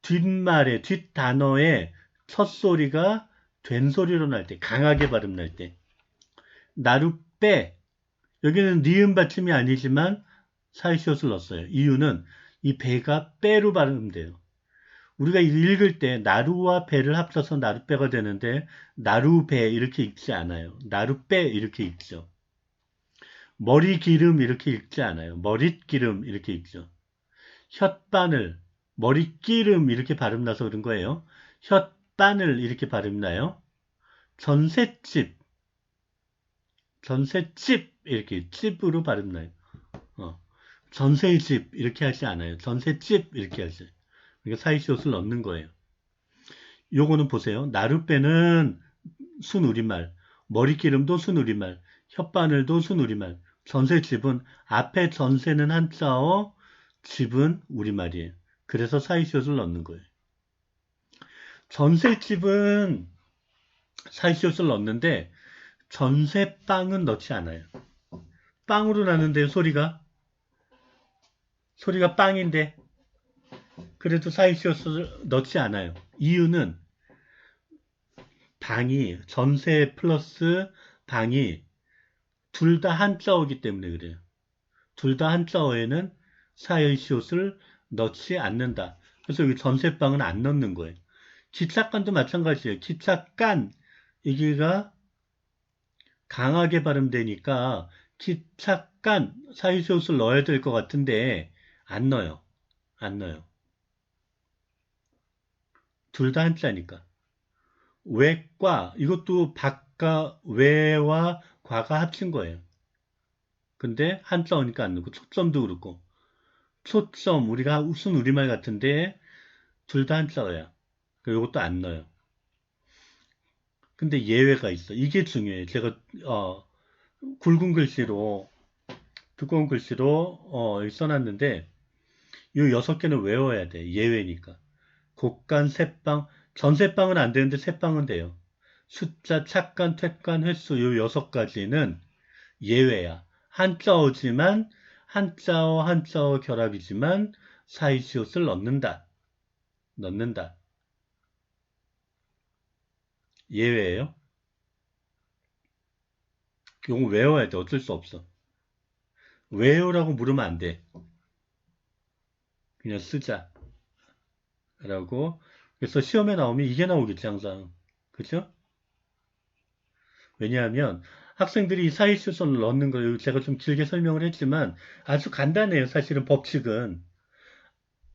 뒷말에, 뒷단어에 첫 소리가 된 소리로 날 때, 강하게 발음 날 때. 나룻배, 여기는 니은 받침이 아니지만 사이시옷을 넣었어요. 이유는 이 배가 빼로 발음돼요. 우리가 읽을 때 나루와 배를 합쳐서 나룻배가 되는데 나루배 이렇게 읽지 않아요. 나룻배 이렇게 읽죠. 머리기름 이렇게 읽지 않아요. 머릿기름 이렇게 읽죠. 혓바늘, 머릿기름 이렇게 발음 나서 그런 거예요. 혓바늘 이렇게 발음 나요. 전셋집, 전셋집 이렇게 집으로 발음 나요. 전셋집 이렇게 하지 않아요. 전셋집 이렇게 하죠. 그러니까 사이시옷을 넣는 거예요. 요거는 보세요. 나룻배는 순우리말, 머릿기름도 순우리말, 혓바늘도 순우리말, 전셋집은 앞에 전세는 한자어, 집은 우리말이에요. 그래서 사이시옷을 넣는 거예요. 전셋집은 사이시옷을 넣는데 전세빵은 넣지 않아요. 빵으로 나는데 소리가 빵인데 그래도 사이시옷을 넣지 않아요. 이유는 방이 전세 플러스 방이 둘 다 한자어이기 때문에 그래요. 둘 다 한자어에는 사이시옷을 넣지 않는다. 그래서 여기 전세방은 안 넣는 거예요. 기착간도 마찬가지예요. 기착간 여기가 강하게 발음되니까 기착간 사이시옷을 넣어야 될 것 같은데 안 넣어요. 안 넣어요. 둘 다 한자니까. 외과 이것도 박과 외와 과가 합친 거예요. 근데 한자어니까 안 넣고 초점도 그렇고 초점 우리가 무슨 우리말 같은데 둘 다 한자어야. 이것도 안 넣어요. 근데 예외가 있어. 이게 중요해요. 제가 굵은 글씨로 두꺼운 글씨로 여기 써놨는데 이 6개는 외워야 돼. 예외니까. 곡간, 새빵, 전새빵은 안 되는데 새빵은 돼요. 숫자, 착간, 퇴간, 횟수 이 6가지는 예외야. 한자어지만 한자어 결합이지만 사이시옷을 넣는다. 예외예요. 이거 외워야 돼. 어쩔 수 없어. 외우라고 물으면 안 돼. 그냥 쓰자. 라고. 그래서 시험에 나오면 이게 나오겠지, 항상. 그죠? 왜냐하면 학생들이 사이시옷을 넣는 걸 제가 좀 길게 설명을 했지만 아주 간단해요. 사실은 법칙은.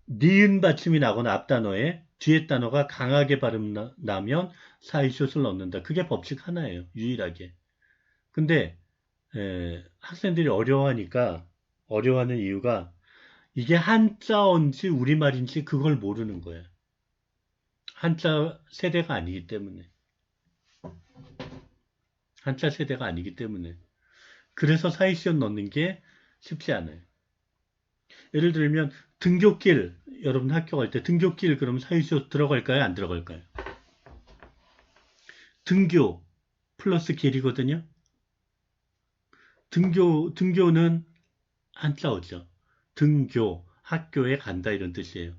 니은 받침이 나거나 앞단어에 뒤에 단어가 강하게 발음 나면 사이시옷을 넣는다. 그게 법칙 하나예요. 유일하게. 근데 학생들이 어려워하는 이유가 이게 한자어인지 우리말인지 그걸 모르는 거예요. 한자 세대가 아니기 때문에. 한자 세대가 아니기 때문에. 그래서 사이시옷 넣는 게 쉽지 않아요. 예를 들면 등굣길 여러분 학교 갈 때 등굣길 그러면 사이시옷 들어갈까요? 안 들어갈까요? 등교 플러스 길이거든요. 등교는 한자어죠. 등교, 학교에 간다 이런 뜻이에요.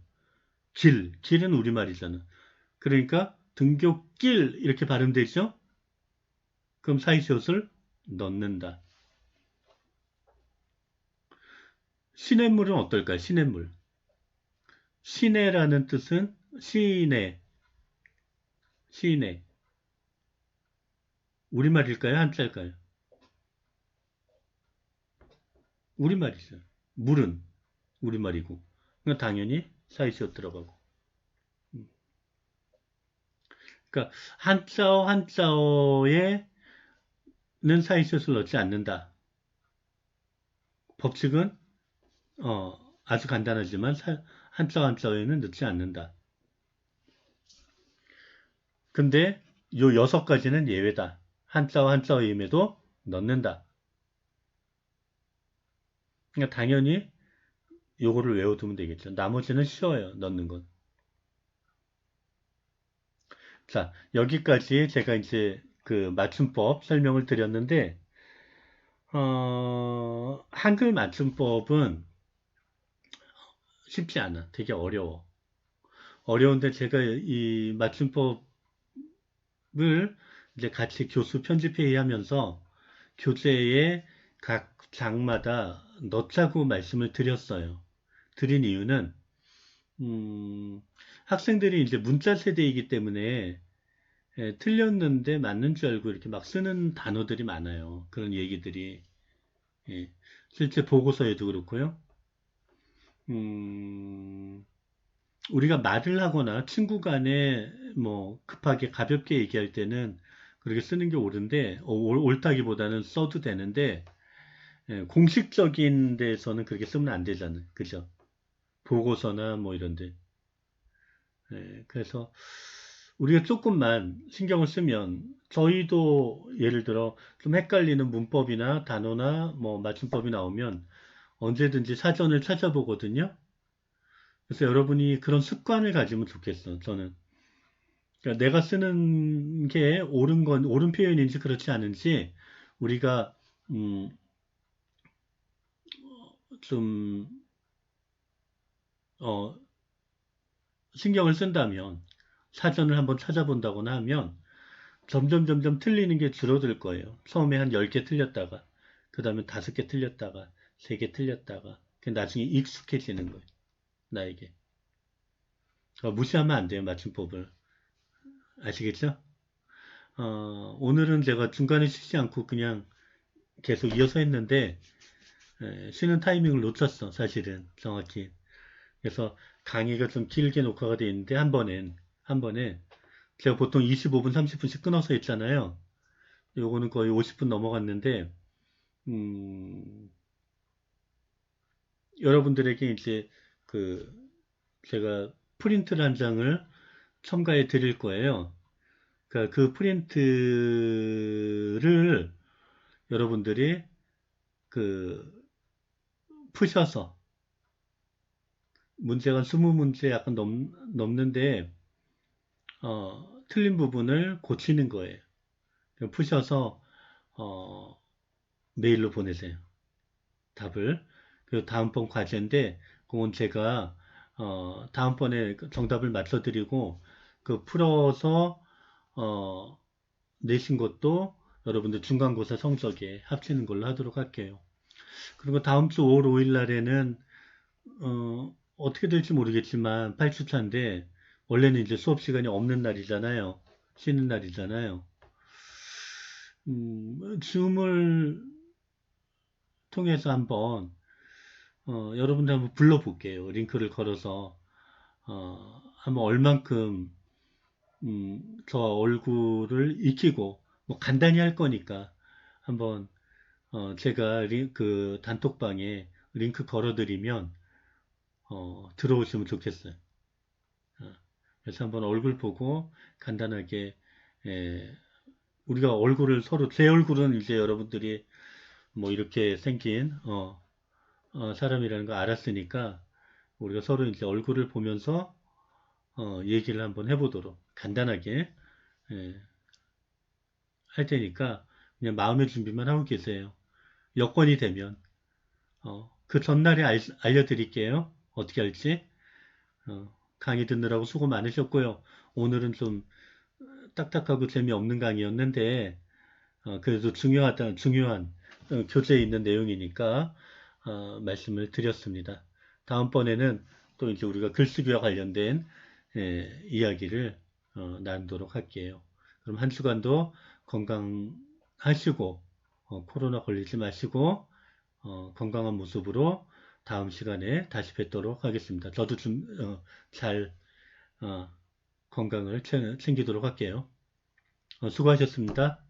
길은 우리말이잖아. 그러니까 등교길 이렇게 발음되죠? 그럼 사이시옷을 넣는다. 시냇물은 어떨까요? 시냇물. 시내라는 뜻은 시내. 우리말일까요? 한자일까요? 우리말이죠. 물은 우리말이고. 그러니까 당연히 사이시옷 들어가고. 그러니까 한자어에는 사이시옷을 넣지 않는다. 법칙은 아주 간단하지만 한자어에는 넣지 않는다. 근데 요 6가지는 예외다. 한자어임에도 넣는다. 그러니까 당연히 요거를 외워두면 되겠죠. 나머지는 쉬워요. 넣는 건. 자, 여기까지 제가 이제 그 맞춤법 설명을 드렸는데 한글 맞춤법은 쉽지 않아. 되게 어려워. 어려운데 제가 이 맞춤법을 이제 같이 교수 편집회의 하면서 교재에 각 장마다 넣자고 말씀을 드렸어요. 드린 이유는, 학생들이 이제 문자 세대이기 때문에 틀렸는데 맞는 줄 알고 이렇게 막 쓰는 단어들이 많아요. 그런 얘기들이. 예. 실제 보고서에도 그렇고요. 음, 우리가 말을 하거나 친구 간에 뭐 급하게 가볍게 얘기할 때는 그렇게 쓰는 게 옳은데, 옳다기보다는 써도 되는데, 공식적인 데서는 그렇게 쓰면 안 되잖아요. 그죠? 보고서나 뭐 이런데. 그래서 우리가 조금만 신경을 쓰면 저희도 예를 들어 좀 헷갈리는 문법이나 단어나 뭐 맞춤법이 나오면 언제든지 사전을 찾아보거든요. 그래서 여러분이 그런 습관을 가지면 좋겠어, 저는. 그러니까 내가 쓰는 게 옳은 표현인지 그렇지 않은지 우리가, 음, 좀, 어, 신경을 쓴다면, 사전을 한번 찾아본다거나 하면 점점 틀리는 게 줄어들 거예요. 처음에 한 10개 틀렸다가, 그 다음에 5개 틀렸다가, 3개 틀렸다가, 나중에 익숙해지는 거예요. 나에게. 무시하면 안 돼요, 맞춤법을. 아시겠죠? 오늘은 제가 중간에 쉬지 않고 그냥 계속 이어서 했는데, 쉬는 타이밍을 놓쳤어, 사실은. 정확히. 그래서 강의가 좀 길게 녹화가 돼 있는데, 한 번에, 제가 보통 25분, 30분씩 끊어서 했잖아요. 요거는 거의 50분 넘어갔는데, 음, 여러분들에게 이제 그 제가 프린트를 한 장을 첨가해 드릴 거예요. 그러니까 그 프린트를 여러분들이 그 푸셔서 문제가 20문제 약간 넘는데 틀린 부분을 고치는 거예요. 푸셔서 어, 메일로 보내세요. 답을. 그 다음번 과제인데 그건 제가 다음번에 정답을 맞춰드리고 그 풀어서 어, 내신 것도 여러분들 중간고사 성적에 합치는 걸로 하도록 할게요. 그리고 다음 주 5월 5일 날에는 어떻게 될지 모르겠지만 8주차인데 원래는 이제 수업 시간이 없는 날이잖아요. 쉬는 날이잖아요. 줌을 통해서 한번 여러분들 한번 불러볼게요. 링크를 걸어서 한번 얼만큼 저 얼굴을 익히고 뭐 간단히 할 거니까 한번 제가 그 단톡방에 링크 걸어드리면 들어오시면 좋겠어요. 그래서 한번 얼굴 보고 간단하게 우리가 얼굴을 서로 제 얼굴은 이제 여러분들이 뭐 이렇게 생긴 사람이라는 거 알았으니까 우리가 서로 이제 얼굴을 보면서 얘기를 한번 해보도록 간단하게 할 테니까 그냥 마음의 준비만 하고 계세요. 여건이 되면 그 전날에 알려드릴게요. 어떻게 할지. 강의 듣느라고 수고 많으셨고요. 오늘은 좀 딱딱하고 재미없는 강의였는데 그래도 중요한 교재에 있는 내용이니까 말씀을 드렸습니다. 다음번에는 또 이제 우리가 글쓰기와 관련된 이야기를 나누도록 할게요. 그럼 한 주간도 건강하시고 코로나 걸리지 마시고 건강한 모습으로 다음 시간에 다시 뵙도록 하겠습니다. 저도 좀 잘 건강을 챙기도록 할게요. 수고하셨습니다.